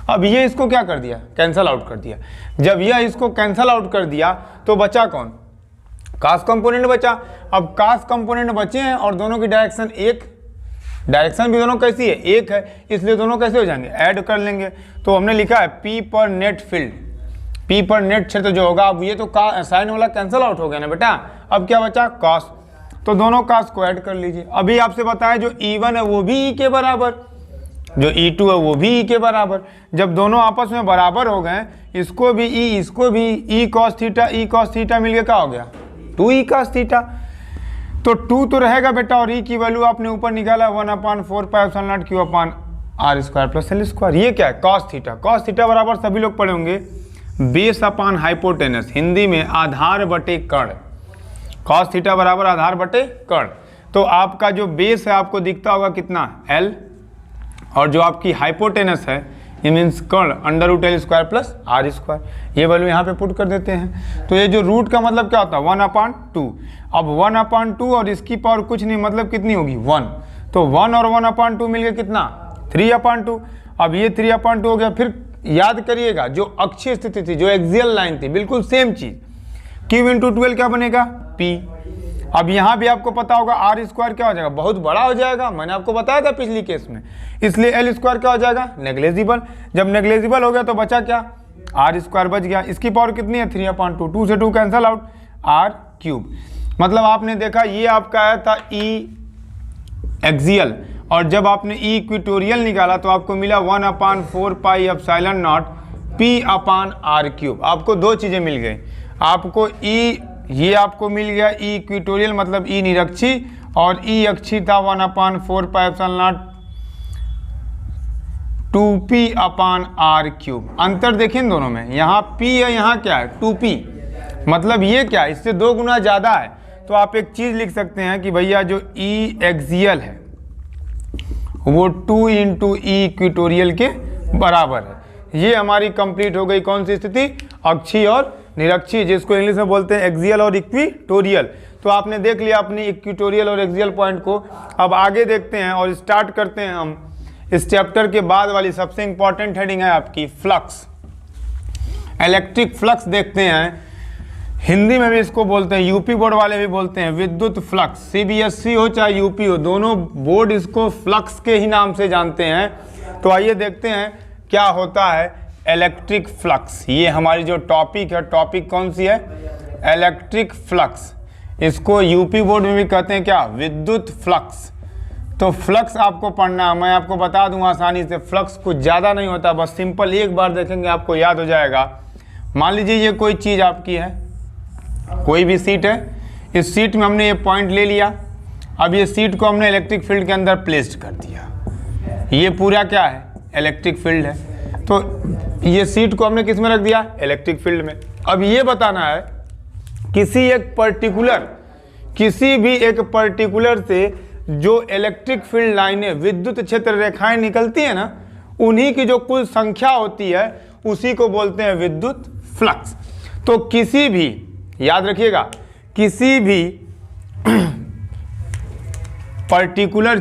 अब ये इसको क्या कर दिया, कैंसिल आउट कर दिया। जब यह इसको कैंसिल आउट कर दिया तो बचा कौन, कास कंपोनेंट बचा। अब कास कंपोनेंट बचे हैं और दोनों की डायरेक्शन एक, डायरेक्शन भी दोनों कैसी है, एक है, इसलिए दोनों कैसे हो जाएंगे, ऐड कर लेंगे। तो हमने लिखा है P पर नेट फील्ड, P पर नेट क्षेत्र जो होगा। अब ये तो साइन वाला कैंसिल आउट हो गया ना बेटा, अब क्या बचा, कॉस। तो दोनों कास को ऐड कर लीजिए। अभी आपसे बताया जो E1 है वो भी E के बराबर, जो E2 है वो भी E के बराबर। जब दोनों आपस में बराबर हो गए, इसको भी E, इसको भी E cos थीटा मिल गया, क्या हो गया, 2E cos थीटा। तो 2 तो रहेगा बेटा, और E की वैल्यू आपने ऊपर निकाला 1/4 पाई Q/r² प्लस L²। ये क्या है, cos थीटा। cos थीटा बराबर सभी लोग पढ़े होंगे बेस अपॉन हाइपोटेनस, हिंदी में आधार बटे कर्ण। cos थीटा बराबर आधार बटे कर्ण। तो आपका जो बेस है आपको दिखता होगा कितना, L, और जो आपकी हाइपोटेनस है ये मीन्स कर्ण √L² प्लस R², ये वैल्यू यहाँ पे पुट कर देते हैं। तो ये जो रूट का मतलब क्या होता है, 1/2। अब 1/2 और इसकी पावर कुछ नहीं, मतलब कितनी होगी, 1। तो 1 और 1/2 मिल गया कितना, 3/2। अब ये 3/2 हो गया। फिर याद करिएगा जो अक्षीय स्थिति थी, जो एक्सियल लाइन थी, बिल्कुल सेम चीज, Q × 12 क्या बनेगा, P। अब यहाँ भी आपको पता होगा R² क्या हो जाएगा, बहुत बड़ा हो जाएगा, मैंने आपको बताया था पिछली केस में, इसलिए L² क्या हो जाएगा, नेग्लेजिबल। जब नेग्लेजिबल हो गया तो बचा क्या, R² बच गया। इसकी पावर कितनी है, 3/2, 2 से 2 कैंसल आउट, R³। मतलब आपने देखा ये आपका आया था E एक्सियल, और जब आपने E इक्वेटोरियल निकाला तो आपको मिला 1/4 पाई एप्सिलॉन नॉट P/R³। आपको दो चीज़ें मिल गई, आपको E, ये आपको मिल गया E इक्वेटोरियल मतलब E निरक्षी, और E अक्षी था 1/4 पाई एप्सिलॉन नॉट 2P/R³। अंतर देखें दोनों में, यहाँ P है, यहाँ क्या है, 2P, मतलब ये क्या है, इससे 2 गुना ज़्यादा है। तो आप एक चीज़ लिख सकते हैं कि भैया जो E एक्सियल है वो 2 × E इक्वेटोरियल के बराबर है। ये हमारी कंप्लीट हो गई कौन सी स्थिति, अक्षीय और निरक्षीय, जिसको इंग्लिश में बोलते हैं एक्सियल और इक्वेटोरियल। तो आपने देख लिया अपनी इक्वेटोरियल और एक्सियल पॉइंट को। अब आगे देखते हैं और स्टार्ट करते हैं हम इस चैप्टर के बाद वाली सबसे इंपॉर्टेंट हेडिंग है आपकी फ्लक्स, इलेक्ट्रिक फ्लक्स देखते हैं। हिंदी में भी इसको बोलते हैं, यूपी बोर्ड वाले भी बोलते हैं विद्युत फ्लक्स। सीबीएसई हो चाहे यूपी हो, दोनों बोर्ड इसको फ्लक्स के ही नाम से जानते हैं। तो आइए देखते हैं क्या होता है इलेक्ट्रिक फ्लक्स। ये हमारी जो टॉपिक है, टॉपिक कौन सी है, इलेक्ट्रिक फ्लक्स। इसको यूपी बोर्ड में भी कहते हैं क्या, विद्युत फ्लक्स। तो फ्लक्स आपको पढ़ना है, मैं आपको बता दूं आसानी से, फ्लक्स कुछ ज़्यादा नहीं होता, बस सिंपल एक बार देखेंगे आपको याद हो जाएगा। मान लीजिए ये कोई चीज़ आपकी है, कोई भी सीट है, इस सीट में हमने ये पॉइंट ले लिया। अब ये सीट को हमने इलेक्ट्रिक फील्ड के अंदर प्लेस्ड कर दिया, ये पूरा क्या है, इलेक्ट्रिक फील्ड है। तो ये सीट को हमने किस में रख दिया, इलेक्ट्रिक फील्ड में। अब ये बताना है किसी भी एक पर्टिकुलर से जो इलेक्ट्रिक फील्ड लाइनें, विद्युत क्षेत्र रेखाएं निकलती है ना, उन्हीं की जो कुल संख्या होती है उसी को बोलते हैं विद्युत फ्लक्स। तो किसी भी, याद रखिएगा, किसी भी पर्टिकुलर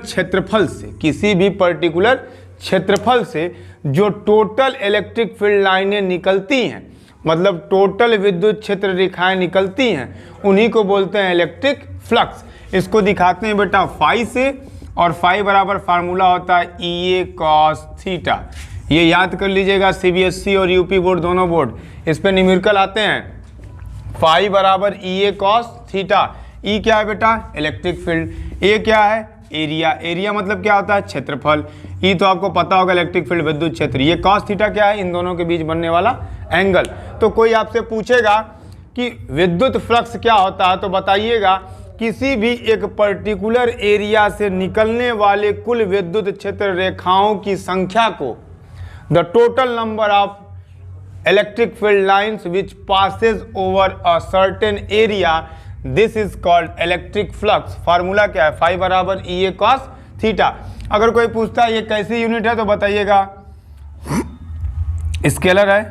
क्षेत्रफल से जो टोटल इलेक्ट्रिक फील्ड लाइनें निकलती हैं, मतलब टोटल विद्युत क्षेत्र रेखाएं निकलती हैं, उन्हीं को बोलते हैं इलेक्ट्रिक फ्लक्स। इसको दिखाते हैं बेटा फाई से, और फाई बराबर फार्मूला होता है EA cos थीटा। ये याद कर लीजिएगा, सीबीएसई और यूपी बोर्ड दोनों बोर्ड इस पे न्यूमेरिकल आते हैं। फाई बराबर EA cos थीटा। ई क्या है बेटा, इलेक्ट्रिक फील्ड। ए क्या है, एरिया। एरिया मतलब क्या होता है, क्षेत्रफल। ई तो आपको पता होगा, इलेक्ट्रिक फील्ड, विद्युत क्षेत्र। ये cos थीटा क्या है, इन दोनों के बीच बनने वाला एंगल। तो कोई आपसे पूछेगा कि विद्युत फ्लक्स क्या होता है, तो बताइएगा किसी भी एक पर्टिकुलर एरिया से निकलने वाले कुल विद्युत क्षेत्र रेखाओं की संख्या को, the total number of electric field lines which passes over a certain area, this is called electric flux. Formula क्या है, फाई बराबर EA cos थीटा। अगर कोई पूछता है ये कैसी यूनिट है, तो बताइएगा स्केलर है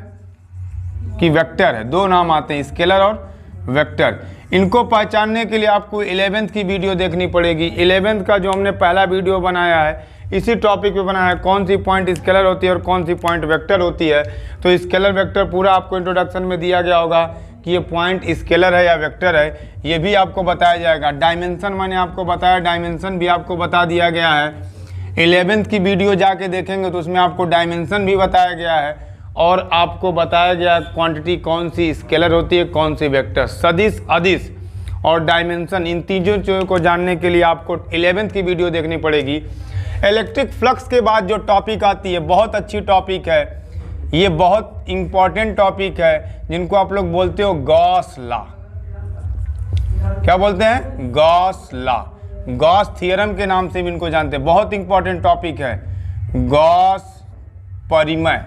कि वेक्टर है। दो नाम आते हैं, स्केलर और वेक्टर। इनको पहचानने के लिए आपको 11th की वीडियो देखनी पड़ेगी। 11th का जो हमने पहला वीडियो बनाया है इसी टॉपिक पे बनाया है, कौन सी पॉइंट स्केलर होती है और कौन सी पॉइंट वेक्टर होती है। तो स्केलर वेक्टर पूरा आपको इंट्रोडक्शन में दिया गया होगा कि ये पॉइंट स्केलर है या वेक्टर है, ये भी आपको बताया जाएगा। डायमेंशन मैंने आपको बताया, डायमेंशन भी आपको बता दिया गया है। 11th की वीडियो जाके देखेंगे तो उसमें आपको डायमेंशन भी बताया गया है, और आपको बताया गया क्वांटिटी कौन सी स्केलर होती है, कौन सी वेक्टर। सदिश, अदिश और डायमेंशन, इन तीनों को जानने के लिए आपको 11th की वीडियो देखनी पड़ेगी। इलेक्ट्रिक फ्लक्स के बाद जो टॉपिक आती है, बहुत अच्छी टॉपिक है, ये बहुत इंपॉर्टेंट टॉपिक है, जिनको आप लोग बोलते हो गॉस लॉ। क्या बोलते हैं, गॉस लॉ। गॉस थ्योरम के नाम से भी इनको जानते हैं। बहुत इंपॉर्टेंट टॉपिक है गॉस परिमेय,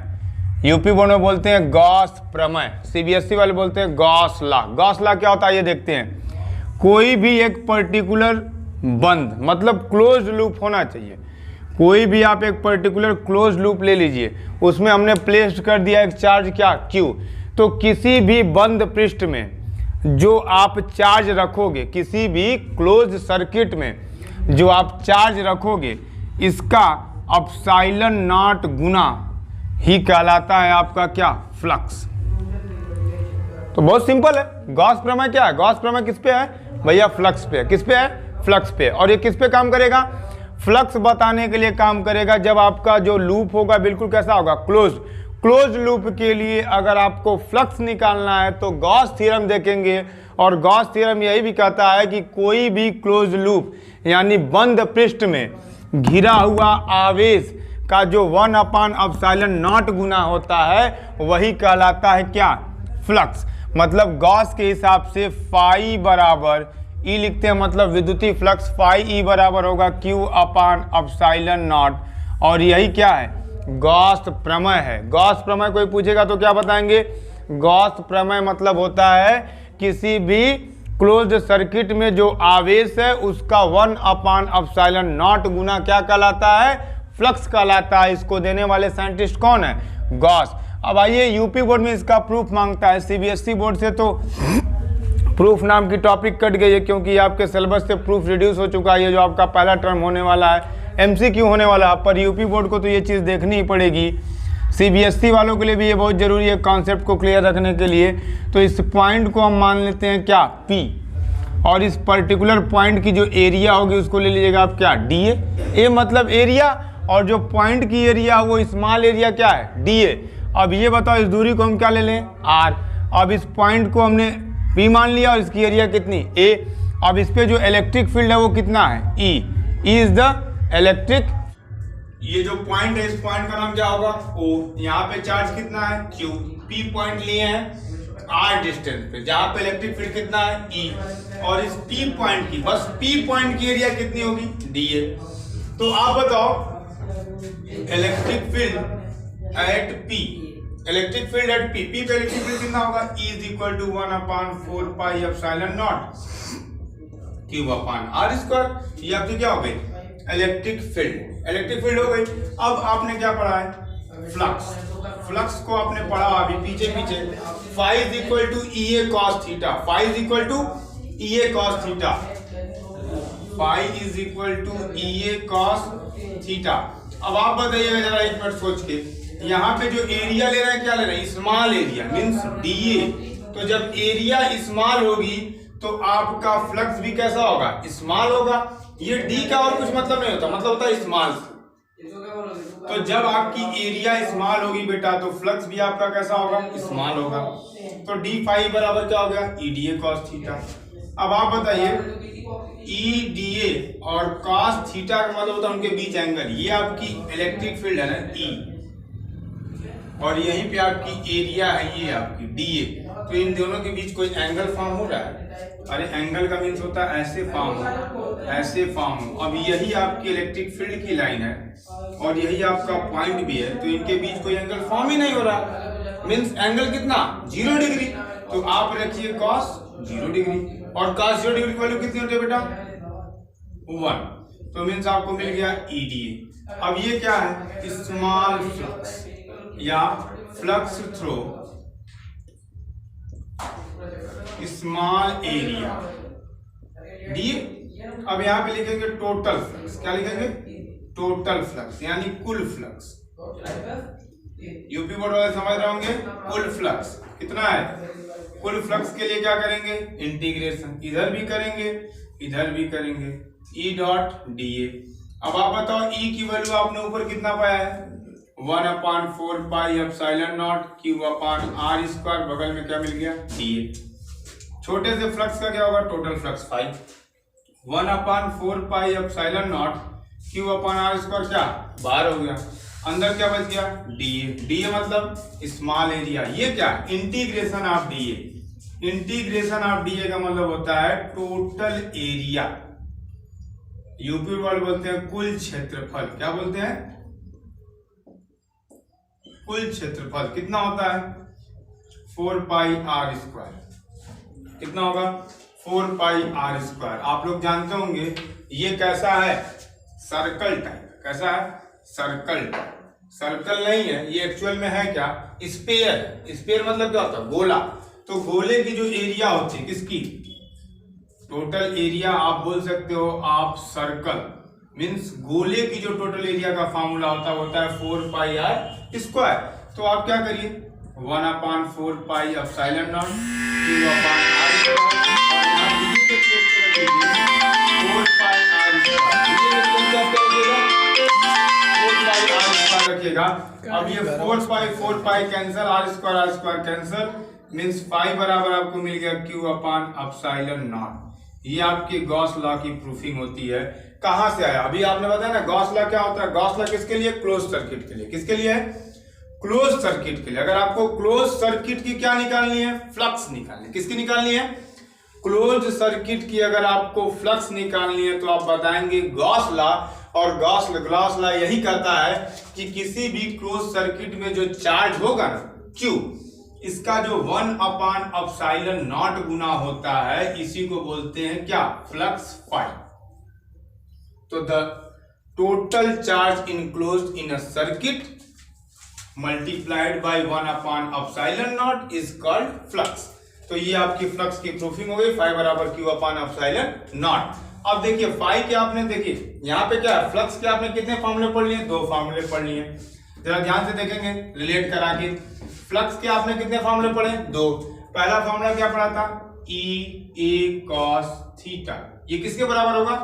यूपी बोर्ड में बोलते हैं गॉस प्रमेय, सीबीएसई वाले बोलते हैं गॉस लॉ। गॉस लॉ क्या होता है ये देखते हैं। कोई भी एक पर्टिकुलर बंद, मतलब क्लोज लूप होना चाहिए। कोई भी आप एक पर्टिकुलर क्लोज लूप ले लीजिए, उसमें हमने प्लेस कर दिया एक चार्ज क्या Q, तो किसी भी बंद पृष्ठ में जो आप चार्ज रखोगे, किसी भी क्लोज सर्किट में जो आप चार्ज रखोगे, इसका एप्सिलॉन नॉट गुना ही कहलाता है आपका क्या, फ्लक्स। तो बहुत सिंपल है। गॉस प्रमेय क्या है? गॉस प्रमेय किस पे है भैया? फ्लक्स पे है। किस पे है? फ्लक्स पे। और ये किस पे काम करेगा? फ्लक्स बताने के लिए काम करेगा। जब आपका जो लूप होगा बिल्कुल कैसा होगा? क्लोज लूप के लिए अगर आपको फ्लक्स निकालना है तो गॉस थ्योरम देखेंगे, और गॉस थ्योरम यही भी कहता है कि कोई भी क्लोज लूप यानी बंद पृष्ठ में घिरा हुआ आवेश का जो 1/ε0 गुना होता है वही कहलाता है क्या, फ्लक्स। मतलब गॉस के हिसाब से फाई बराबर ई लिखते हैं, मतलब विद्युतीय फ्लक्स फाई ई बराबर होगा Q/ε0। और यही क्या है? गॉस प्रमेय है। गॉस प्रमेय कोई पूछेगा तो क्या बताएंगे? गॉस प्रमेय मतलब होता है किसी भी क्लोज्ड सर्किट में जो आवेश है उसका 1/ε0 गुना क्या कहलाता है? फ्लक्स कहलाता है। इसको देने वाले साइंटिस्ट कौन है? गॉस। अब आइए, यूपी बोर्ड में इसका प्रूफ मांगता है। सीबीएसई बोर्ड से तो प्रूफ नाम की टॉपिक कट गई है, क्योंकि आपके सिलेबस से प्रूफ रिड्यूस हो चुका है। ये जो आपका पहला टर्म होने वाला है, एमसीक्यू होने वाला है, पर यूपी बोर्ड को तो ये चीज़ देखनी ही पड़ेगी। सीबीएसई वालों के लिए भी ये बहुत ज़रूरी है कॉन्सेप्ट को क्लियर रखने के लिए। तो इस पॉइंट को हम मान लेते हैं क्या, पी, और इस पर्टिकुलर पॉइंट की जो एरिया होगी उसको ले लीजिएगा आप क्या, डी ए मतलब एरिया, और जो पॉइंट की एरिया वो स्मॉल एरिया क्या है, डी ए। अब ये बताओ इस दूरी को हम क्या ले लें, आर। अब इस पॉइंट को हमने पी मान लिया और इसकी एरिया कितनी, ए। अब इस पे जो इलेक्ट्रिक फील्ड है वो कितना है, ई। ई इज द इलेक्ट्रिक, ये जो पॉइंट है इस पॉइंट का नाम क्या होगा, ओ। यहाँ पे चार्ज कितना है, क्यू। पी पॉइंट लिए हैं आर डिस्टेंस पे, जहाँ पे इलेक्ट्रिक फील्ड कितना है, ई। और इस पी पॉइंट की, बस पी पॉइंट की एरिया कितनी होगी, डी ए। तो आप बताओ electric field at P, electric field at P, P पे इलेक्ट्रिक फील्ड कितना होगा, E is equal to 1/4πε0 Q/r²। ये आपकी क्या हो गई, इलेक्ट्रिक फील्ड। इलेक्ट्रिक फील्ड हो गई। अब आपने क्या पढ़ा है, फ्लक्स। फ्लक्स को आपने पढ़ा अभी पीछे phi is equal to EA cos theta, phi is equal to EA cos theta, phi is equal to EA cos theta. अब आप बताइएगा जरा एक मिनट सोच के, यहाँ पे जो एरिया ले रहे हैं क्या ले रहे हैं, स्मॉल एरिया मींस DA। तो जब एरिया स्मॉल होगी तो आपका फ्लक्स भी कैसा होगा, स्मॉल होगा। ये डी का और कुछ मतलब नहीं होता, मतलब होता है स्मॉल। तो जब आपकी एरिया स्मॉल होगी बेटा तो फ्लक्स भी आपका कैसा होगा, स्मॉल होगा। तो डी फाई बराबर क्या हो गया, EDA cos थीटा। अब आप बताइए EDA और cos थीटा का मतलब होता है उनके बीच एंगल। ये आपकी इलेक्ट्रिक फील्ड है ना, E, और यहीं पे आपकी एरिया है ये आपकी DA। तो इन दोनों के बीच कोई एंगल फॉर्म हो रहा है। अरे एंगल का मीन्स होता है ऐसे फॉर्म हो, ऐसे फॉर्म हो। अब यही आपकी इलेक्ट्रिक फील्ड की लाइन है और यही आपका पॉइंट भी है, तो इनके बीच कोई एंगल फॉर्म ही नहीं हो रहा। मीन्स एंगल कितना, 0 डिग्री। तो आप रखिए cos 0 डिग्री, और cos 0 डिग्री की वैल्यू कितनी होती है बेटा, 1। तो मीन्स आपको मिल गया EDA। अब ये क्या है, स्मॉल फ्लक्स या flux through small area D. अब यहाँ पे लिखेंगे टोटल फ्लक्स, क्या लिखेंगे, टोटल फ्लक्स यानी कुल फ्लक्स। यूपी बोर्ड वाले समझ रहे होंगे, कुल फ्लक्स कितना है। कुल फ्लक्स के लिए क्या करेंगे, इंटीग्रेशन, इधर भी करेंगे इधर भी करेंगे, E डॉट DA। अब आप बताओ E की वैल्यू आपने ऊपर कितना पाया है, 1/4πε0 Q/r²। बगल में क्या मिल गया, DA। छोटे से फ्लक्स का क्या होगा, टोटल फ्लक्स 5, 1/4πε0 Q/r² क्या, बाहर हो गया। अंदर क्या बच गया, DA। DA मतलब स्मॉल एरिया। ये क्या, integration of DA। Integration of DA का मतलब होता है टोटल एरिया। यूपी वर्ड बोलते हैं कुल क्षेत्रफल। क्या बोलते हैं, कुल क्षेत्रफल। कितना होता है, 4πr²। कितना होगा, 4 पाई आर स्क्वायर। आप लोग जानते होंगे ये कैसा है, सर्कल टाइप। कैसा है, सर्कल टाइप। सर्कल नहीं है ये, एक्चुअल में है क्या, स्पेयर है। स्पेयर मतलब क्या होता है, गोला। तो गोले की जो एरिया होती है, किसकी, टोटल एरिया आप बोल सकते हो आप सर्कल, मीन्स गोले की जो टोटल एरिया का फॉर्मूला होता है 4 पाई आर स्क्वायर। तो आप क्या करिए, 1/4 pi epsilon naught Q upon r रखिएगा। अब ये 4 pi cancel, r square cancel, means 5 बराबर आपको मिल गया Q अपॉन एप्सिलॉन नॉट। ये आपकी गॉस लॉ की प्रूफिंग होती है। कहां से आया, अभी आपने बताया ना गॉस लॉ क्या होता है। गॉस लॉ किसके लिए, क्लोज सर्किट के लिए। किसके लिए है, क्लोज सर्किट के लिए। अगर आपको क्लोज सर्किट की क्या निकालनी है, फ्लक्स निकालनी है। किसकी निकालनी है, क्लोज सर्किट की। अगर आपको फ्लक्स निकालनी है तो आप बताएंगे गॉस लॉ। और गॉस लॉ यही कहता है कि किसी भी क्लोज सर्किट में जो चार्ज होगा ना Q, इसका जो 1/ε0 गुना होता है, इसी को बोलते हैं क्या, फ्लक्स फाई। तो the total charge enclosed in a circuit multiplied by 1/ε0 is called flux. तो ये आपकी फ्लक्स की प्रूफिंग हो गई, फाई बराबर Q अपॉन एप्सिलॉन। अब देखिए फाई के आपने देखिए यहाँ पे क्या है, फ्लक्स के आपने कितने फॉर्मूले पढ़ लिए, 2 फॉर्मूले पढ़ लिए। जरा ध्यान से देखेंगे रिलेट करा के। फ्लक्स के आपने कितने फॉर्मूले पढ़े, 2। पहला फॉर्मूला क्या पढ़ा था, E A cos थीटा। ये किसके बराबर होगा,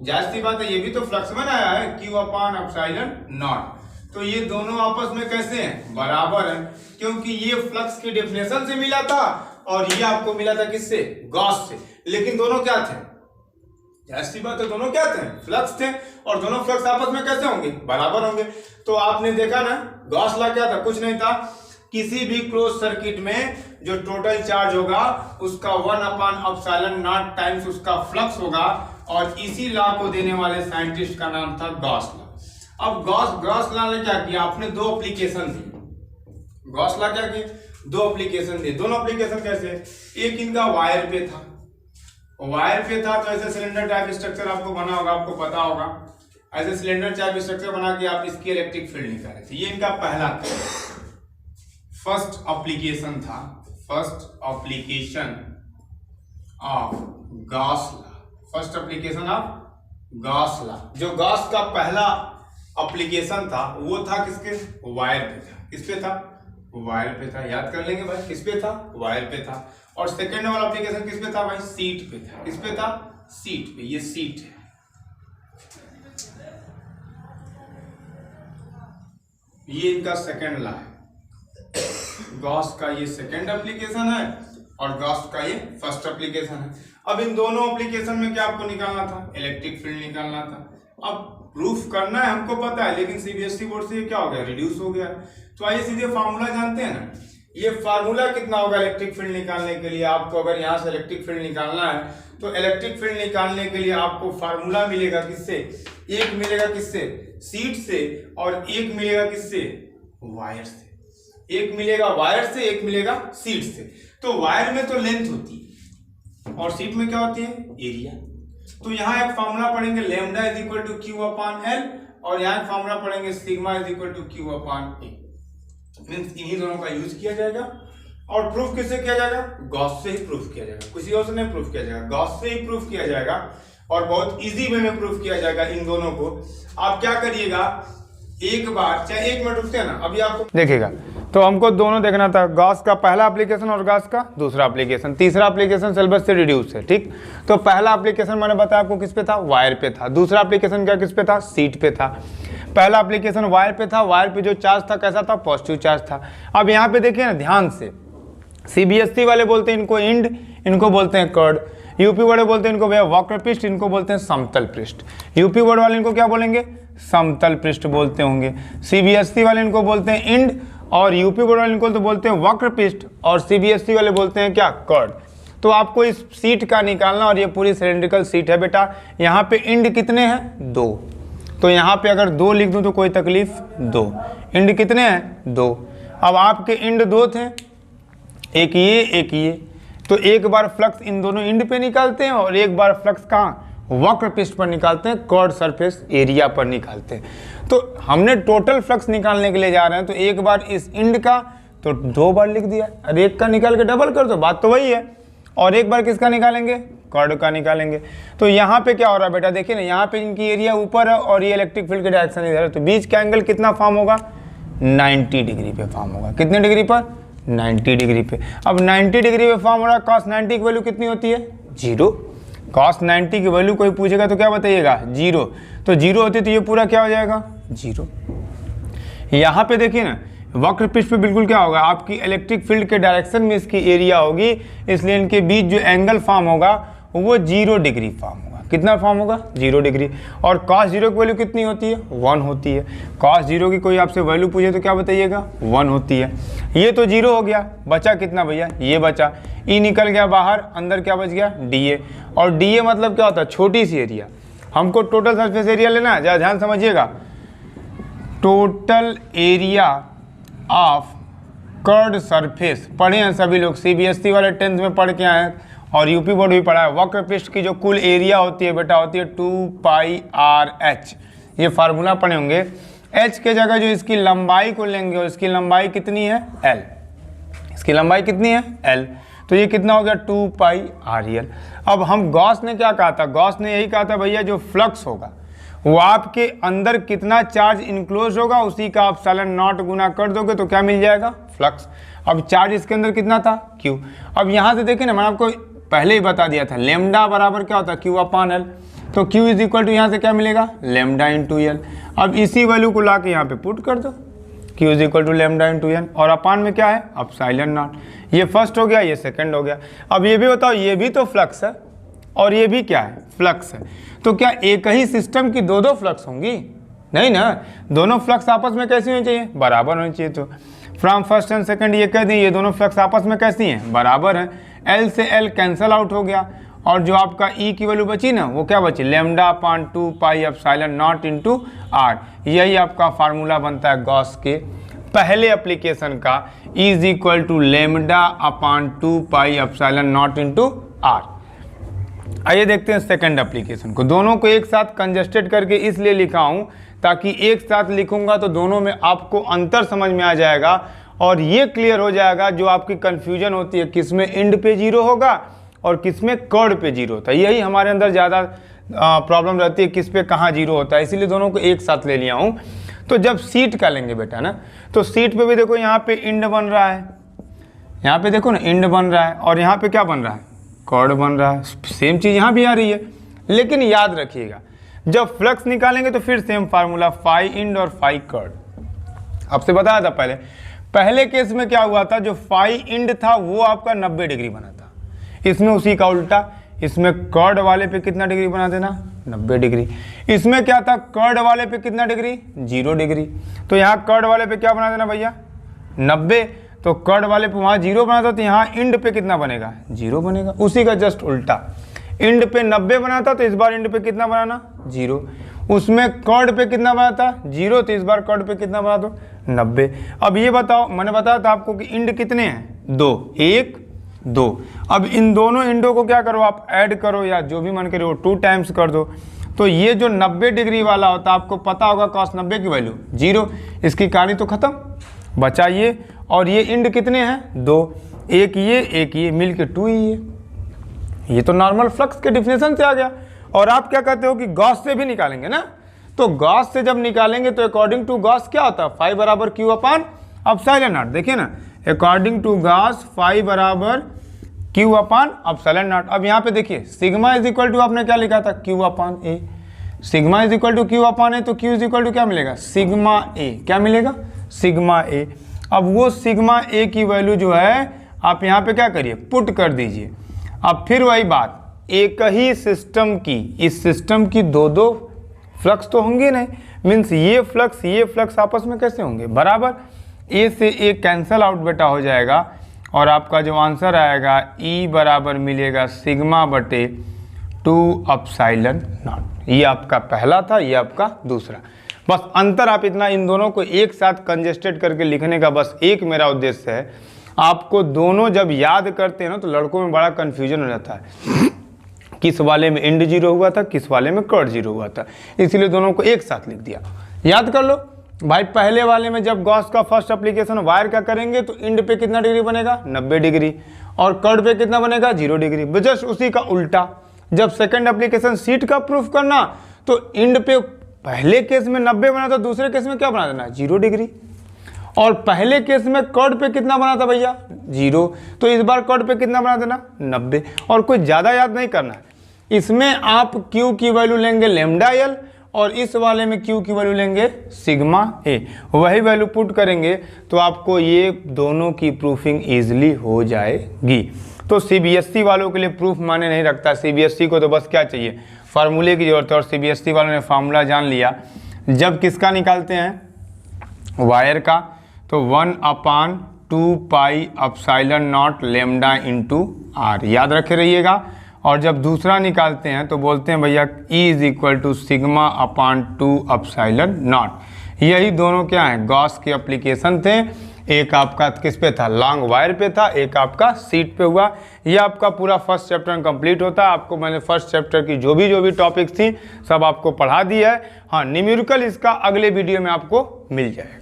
जाहिर सी बात है ये भी तो फ्लक्स में आया है, Q अपॉन एप्सिलॉन। तो ये दोनों आपस में कैसे हैं, बराबर हैं, क्योंकि ये फ्लक्स की डेफिनेशन से मिला था और ये आपको मिला था किससे, गॉस से। लेकिन दोनों क्या थे, ऐसी बात है दोनों क्या थे, फ्लक्स थे। और दोनों फ्लक्स आपस में कैसे होंगे, बराबर होंगे। तो आपने देखा ना गॉस लॉ क्या था, कुछ नहीं था, किसी भी क्लोज सर्किट में जो टोटल चार्ज होगा उसका 1/ε0 टाइम्स उसका फ्लक्स होगा। और इसी लॉ को देने वाले साइंटिस्ट का नाम था गॉस लॉ। अब गॉस लॉ ने क्या किया, आपने 2 एप्लीकेशन दी। गॉस लॉ क्या किया, 2 एप्लीकेशन दिए। दोनों एप्लीकेशन कैसे, एक इनका वायर पे था, तो ऐसे सिलेंडर टाइप स्ट्रक्चर आपको बना होगा, आपको पता होगा। ऐसे सिलेंडर टाइप स्ट्रक्चर बना के आप इसकी इलेक्ट्रिक फील्ड निकाले थे। ये इनका पहला था, फर्स्ट एप्लीकेशन था, first application of Gauss law. First application of Gauss law, जो गॉस का पहला एप्लीकेशन था वो था किसके, वायर पे था। किस पे था, वायर पे था। याद कर लेंगे भाई, किस पे था, वायर पे था। और सेकेंड वाला एप्लीकेशन किस पे था भाई, सीट पे था। किस पे था, सीट पे। ये सीट है, ये इनका सेकेंड लॉ है। गॉस का ये सेकेंड एप्लीकेशन है और गॉस का ये फर्स्ट एप्लीकेशन है। अब इन दोनों एप्लीकेशन में क्या आपको निकालना था, इलेक्ट्रिक फील्ड निकालना था। अब प्रूफ करना है हमको पता है, लेकिन सीबीएसई बोर्ड से ये क्या हो गया, रिड्यूस हो गया। तो आइए सीधे फार्मूला जानते हैं ना। ये फार्मूला कितना होगा इलेक्ट्रिक फील्ड निकालने के लिए, आपको अगर यहाँ से इलेक्ट्रिक फील्ड निकालना है तो इलेक्ट्रिक फील्ड निकालने के लिए आपको फार्मूला मिलेगा किससे, एक मिलेगा किससे, सीट से, और एक मिलेगा किससे, वायर से। एक मिलेगा वायर से, एक मिलेगा सीट से। तो वायर में तो लेंथ होती है और सीट में क्या होती है, एरिया। तो यहाँ एक फार्मूला पढ़ेंगे lambda is equal to Q upon L, और यहाँ एक फार्मूला पढ़ेंगे sigma is equal to Q upon A। Means इन्हीं दोनों का यूज किया जाएगा। और प्रूफ किससे किया जाएगा, गॉस से ही प्रूफ किया जाएगा, किसी और से नहीं प्रूफ किया जाएगा, गॉस से ही प्रूफ किया जाएगा। और बहुत इजी वे में प्रूफ किया जाएगा इन दोनों को। आप क्या करिएगा, एक बार चाहे 1 मिनट रुकते हैं ना, अभी आपको देखिएगा। तो हमको दोनों देखना था, गॉस का पहला एप्लीकेशन और गॉस का दूसरा एप्लीकेशन। तीसरा एप्लीकेशन सिलेबस से रिड्यूस है, ठीक। तो पहला एप्लीकेशन मैंने बताया आपको किस पे था, वायर पे था। दूसरा एप्लीकेशन क्या किस पे था, सीट पे था। पहला एप्लीकेशन वायर पे था, वायर पे जो चार्ज था कैसा था, पॉजिटिव चार्ज था। अब यहाँ पे देखिए ना ध्यान से, सीबीएसई वाले बोलते हैं इनको इंड, इनको बोलते हैं कर्ड। यूपी वाले बोलते हैं इनको भैया वक्र पृष्ठ, इनको बोलते हैं समतल पृष्ठ। यूपी बोर्ड वाले इनको क्या बोलेंगे, समतल पृष्ठ बोलते होंगे। सीबीएसई वाले इनको बोलते हैं इंड, और यूपी बोर्ड वाले इनको तो बोलते हैं वक्र पृष्ठ, और सीबीएसई वाले बोलते हैं क्या, कर्ड। तो आपको इस सीट का निकालना, और ये पूरी सिलेंड्रिकल सीट है बेटा। यहाँ पे इंड कितने हैं, 2। तो यहाँ पे अगर 2 लिख दूँ तो कोई तकलीफ, 2। इंड कितने हैं, 2। अब आपके इंड 2 थे, एक ये एक ये, तो एक बार फ्लक्स इन दोनों इंड पे निकालते हैं और एक बार फ्लक्स कहाँ, वक्र पृष्ठ पर निकालते हैं, कर्व्ड सरफेस एरिया पर निकालते हैं। तो हमने टोटल फ्लक्स निकालने के लिए जा रहे हैं, तो एक बार इस इंड का तो 2 बार लिख दिया, और एक का निकाल के डबल कर दो, बात तो वही है। और एक बार किसका निकालेंगे, कर्व का निकालेंगे। तो यहाँ पे क्या हो रहा है बेटा, देखिए ना, यहाँ पे इनकी एरिया ऊपर है और ये इलेक्ट्रिक फील्ड की डायरेक्शन इधर है, तो बीच का एंगल कितना फॉर्म होगा, 90 डिग्री पे फॉर्म होगा। कितने डिग्री पर, 90 डिग्री पे। अब 90 डिग्री पे फॉर्म हो रहा है, cos 90 की वैल्यू कितनी होती है, 0। cos 90 की वैल्यू कोई पूछेगा तो क्या बताइएगा, 0। तो 0 होती है तो ये पूरा क्या हो जाएगा, 0। यहाँ पे देखिए ना, वक्र पृष्ठ पे बिल्कुल क्या होगा, आपकी इलेक्ट्रिक फील्ड के डायरेक्शन में इसकी एरिया होगी, इसलिए इनके बीच जो एंगल फॉर्म होगा वो 0 डिग्री फॉर्म होगा। कितना फॉर्म होगा, 0 डिग्री। और cos 0 की वैल्यू कितनी होती है, 1 होती है। cos 0 की कोई आपसे वैल्यू पूछे तो क्या बताइएगा, 1 होती है। ये तो 0 हो गया, बचा कितना भैया, ये बचा, ई निकल गया बाहर, अंदर क्या बच गया, DA। और DA मतलब क्या होता है, छोटी सी एरिया। हमको टोटल सरफेस एरिया लेना है, ध्यान समझिएगा, total area of curved surface. पढ़े हैं सभी लोग, CBSE वाले 10th में पढ़ के आए हैं और यूपी बोर्ड भी पढ़ा है। वक्र पृष्ठ की जो कुल एरिया होती है बेटा, होती है 2πRh। ये फार्मूला पढ़े होंगे। h के जगह जो इसकी लंबाई को लेंगे, और इसकी लंबाई कितनी है, l। इसकी लंबाई कितनी है, l। तो ये कितना हो गया, 2πRel। अब हम गॉस ने क्या कहा था, गॉस ने यही कहा था भैया जो फ्लक्स होगा वो आपके अंदर कितना चार्ज इनक्लोज होगा, उसी का आप सालन नॉट गुना कर दोगे तो क्या मिल जाएगा, फ्लक्स। अब चार्ज इसके अंदर कितना था, Q। अब यहाँ से देखिए ना, मैंने आपको पहले ही बता दिया था, लेमडा बराबर क्या होता है, Q/L। तो Q इज इक्वल टू यहाँ से क्या मिलेगा, लेमडा इंटू L। अब इसी वैल्यू को ला के यहाँ पे पुट कर दो, Q is equal to lambda into N, और अपान में क्या है, एप्सिलॉन नॉट। ये फर्स्ट हो गया, ये सेकंड हो गया। अब ये भी बताओ, ये भी तो फ्लक्स है और ये भी क्या है, फ्लक्स है। तो क्या एक ही सिस्टम की दो फ्लक्स होंगी, नहीं ना, दोनों फ्लक्स आपस में कैसी होनी चाहिए, बराबर होनी चाहिए। तो फ्रॉम फर्स्ट एंड सेकंड ये कह दें, ये दोनों फ्लक्स आपस में कैसी हैं, बराबर हैं। L से L कैंसल आउट हो गया, और जो आपका E की वैल्यू बची ना, वो क्या बची, λ/2πε0 इंटू R। यही आपका फार्मूला बनता है गॉस के पहले एप्लीकेशन का, E is equal to λ/2πε0 into R। आइए देखते हैं सेकंड एप्लीकेशन को। दोनों को एक साथ कंजस्टेड करके इसलिए लिखा हूं ताकि एक साथ लिखूंगा तो दोनों में आपको अंतर समझ में आ जाएगा और ये क्लियर हो जाएगा जो आपकी कंफ्यूजन होती है, किसमें एंड पे 0 होगा और किसमें कर्ड पे 0 होता है। यही हमारे अंदर ज़्यादा प्रॉब्लम रहती है, किस पे कहाँ 0 होता है, इसीलिए दोनों को एक साथ ले लिया हूँ। तो जब सीट का लेंगे बेटा ना, तो सीट पे भी देखो यहाँ पे इंड बन रहा है, यहाँ पे देखो ना इंड बन रहा है, और यहाँ पे क्या बन रहा है, कर्ड बन रहा है। सेम चीज़ यहाँ भी आ रही है, लेकिन याद रखिएगा जब फ्लक्स निकालेंगे तो फिर सेम फार्मूला, फाई इंड और फाई कर्ड। आपसे बताया था पहले केस में क्या हुआ था, जो फाई इंड था वो आपका 90 डिग्री बना था, इसमें उसी का उल्टा, इसमें कर्ड वाले पे कितना डिग्री बना देना, 90 डिग्री। इसमें क्या था, कर्ड वाले पे कितना डिग्री, 0 डिग्री। तो यहाँ कर्ड वाले पे क्या बना देना भैया, 90। तो कर्ड वाले पे वहाँ 0 बना था, तो यहाँ इंड पे कितना बनेगा, 0 बनेगा। उसी का जस्ट उल्टा, इंड पे 90 बना था तो इस बार इंड पे कितना बनाना, 0। उसमें कर्ड पे कितना बना था, 0, तो इस बार कर्ड पे कितना बना दो, 90। अब ये बताओ, मैंने बताया था आपको कि इंड कितने हैं, 2, 1, 2। अब इन दोनों इंडों को क्या करो, आप ऐड करो या जो भी मन करे वो 2 टाइम्स कर दो। तो ये जो 90 डिग्री वाला होता है, आपको पता होगा cos 90 की वैल्यू 0, इसकी कहानी तो खत्म, बचा ये। और ये इंड कितने हैं, 2, एक ये मिल के 2 ही ये तो नॉर्मल फ्लक्स के डिफिनेशन से आ गया। और आप क्या कहते हो कि गॉस से भी निकालेंगे ना, तो गॉस से जब निकालेंगे तो अकॉर्डिंग टू गॉस क्या होता है, फाई बराबर Q/ε0। देखिए ना, अकॉर्डिंग टू गॉस फाई बराबर Q/ε0। अब यहाँ पे देखिए सिग्मा इज इक्वल टू, आपने क्या लिखा था, Q/A। Sigma is equal to Q/A, तो Q इज इक्वल टू क्या मिलेगा, सिग्मा A। क्या मिलेगा, सिग्मा A। अब वो सिग्मा A की वैल्यू जो है आप यहाँ पे क्या करिए, पुट कर दीजिए। अब फिर वही बात, एक ही सिस्टम की, इस सिस्टम की 2 फ्लक्स तो होंगे नहीं, मीन्स ये फ्लक्स आपस में कैसे होंगे, बराबर। ए से ए कैंसल आउट बेटा हो जाएगा, और आपका जो आंसर आएगा E बराबर मिलेगा σ/2ε0। ये आपका पहला था, ये आपका दूसरा। बस अंतर आप इतना, इन दोनों को एक साथ कंजेस्टेड करके लिखने का बस एक मेरा उद्देश्य है। आपको दोनों जब याद करते हैं ना तो लड़कों में बड़ा कन्फ्यूजन हो जाता है, किस वाले में इंड जीरो हुआ था, किस वाले में कर्ड जीरो हुआ था, इसीलिए दोनों को एक साथ लिख दिया। याद कर लो भाई, पहले वाले में जब गॉस का फर्स्ट एप्लीकेशन वायर का करेंगे तो इंड पे कितना डिग्री बनेगा, 90 डिग्री, और कर्ड पे कितना बनेगा, 0 डिग्री। जस्ट उसी का उल्टा जब सेकंड एप्लीकेशन शीट का प्रूफ करना तो इंड पे पहले केस में 90 बना था, दूसरे केस में क्या बना देना, 0 डिग्री। और पहले केस में कर्ड पे कितना बना था भैया, 0, तो इस बार कर्ड पे कितना बना देना, 90। और कुछ ज़्यादा याद नहीं करना है, इसमें आप Q की वैल्यू लेंगे लैम्डा एल, और इस वाले में Q की वैल्यू लेंगे सिग्मा ए, वही वैल्यू पुट करेंगे तो आपको ये दोनों की प्रूफिंग ईजिली हो जाएगी। तो CBSE वालों के लिए प्रूफ माने नहीं रखता, CBSE को तो बस क्या चाहिए, फार्मूले की जरूरत है, और CBSE वालों ने फार्मूला जान लिया। जब किसका निकालते हैं, वायर का, तो 1/2 pi epsilon naught lambda into r, याद रखे रहिएगा। और जब दूसरा निकालते हैं तो बोलते हैं भैया E is equal to sigma upon 2 epsilon naught. यही दोनों क्या हैं, गॉस के एप्लीकेशन थे। एक आपका किस पे था, लॉन्ग वायर पे था, एक आपका सीट पे हुआ। ये आपका पूरा फर्स्ट चैप्टर कंप्लीट होता है। आपको मैंने फर्स्ट चैप्टर की जो भी टॉपिक्स थी सब आपको पढ़ा दी है। हाँ, न्यूमेरिकल इसका अगले वीडियो में आपको मिल जाएगा।